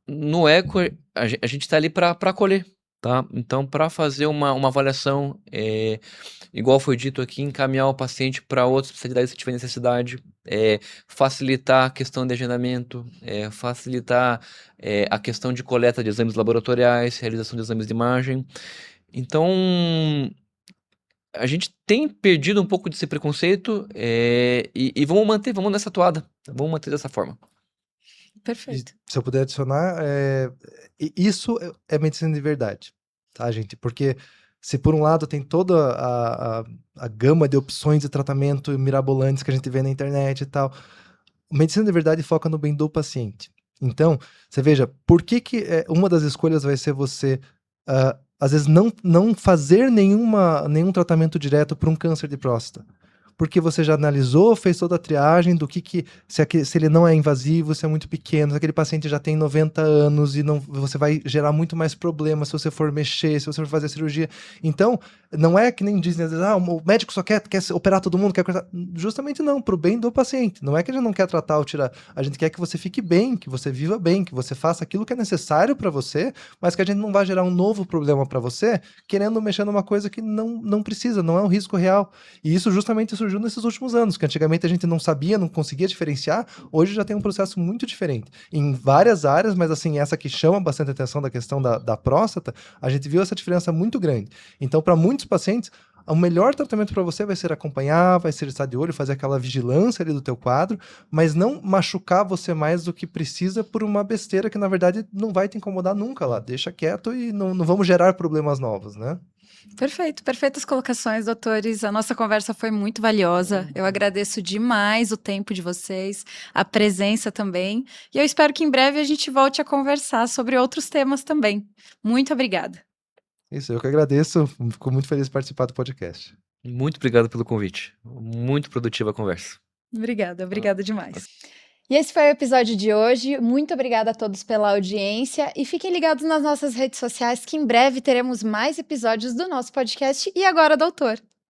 No eco, a gente está ali para acolher, tá? Então, para fazer uma avaliação, igual foi dito aqui, encaminhar o paciente para outras especialidades se tiver necessidade, facilitar a questão de agendamento, facilitar a questão de coleta de exames laboratoriais, realização de exames de imagem. Então, a gente tem perdido um pouco desse preconceito e vamos nessa toada, vamos manter dessa forma. Perfeito. Se eu puder adicionar, isso é medicina de verdade, tá, gente? Porque se por um lado tem toda a gama de opções de tratamento mirabolantes que a gente vê na internet e tal, medicina de verdade foca no bem do paciente. Então, você veja, por que uma das escolhas vai ser você, às vezes, não fazer nenhum tratamento direto para um câncer de próstata? Porque você já analisou, fez toda a triagem do se ele não é invasivo, se é muito pequeno, se aquele paciente já tem 90 anos e você vai gerar muito mais problemas se você for mexer, se você for fazer cirurgia. Então, não é que nem dizem, às vezes, o médico só quer operar todo mundo, quer cortar. Justamente não, pro bem do paciente. Não é que a gente não quer tratar ou tirar, a gente quer que você fique bem, que você viva bem, que você faça aquilo que é necessário para você, mas que a gente não vai gerar um novo problema para você, querendo mexer numa coisa que não precisa, não é um risco real. E isso justamente surgiu nesses últimos anos, que antigamente a gente não sabia, não conseguia diferenciar, hoje já tem um processo muito diferente, em várias áreas, mas assim, essa que chama bastante atenção da questão da próstata, a gente viu essa diferença muito grande. Então, para muitos pacientes, o melhor tratamento para você vai ser acompanhar, vai ser estar de olho, fazer aquela vigilância ali do teu quadro, mas não machucar você mais do que precisa por uma besteira que, na verdade, não vai te incomodar nunca lá. Deixa quieto e não vamos gerar problemas novos, né? Perfeito, perfeitas colocações, doutores. A nossa conversa foi muito valiosa. Eu agradeço demais o tempo de vocês, a presença também. E eu espero que em breve a gente volte a conversar sobre outros temas também. Muito obrigada. Isso, eu que agradeço. Fico muito feliz de participar do podcast. Muito obrigado pelo convite. Muito produtiva a conversa. Obrigada demais. E esse foi o episódio de hoje. Muito obrigada a todos pela audiência e fiquem ligados nas nossas redes sociais que em breve teremos mais episódios do nosso podcast E Agora, Doutor?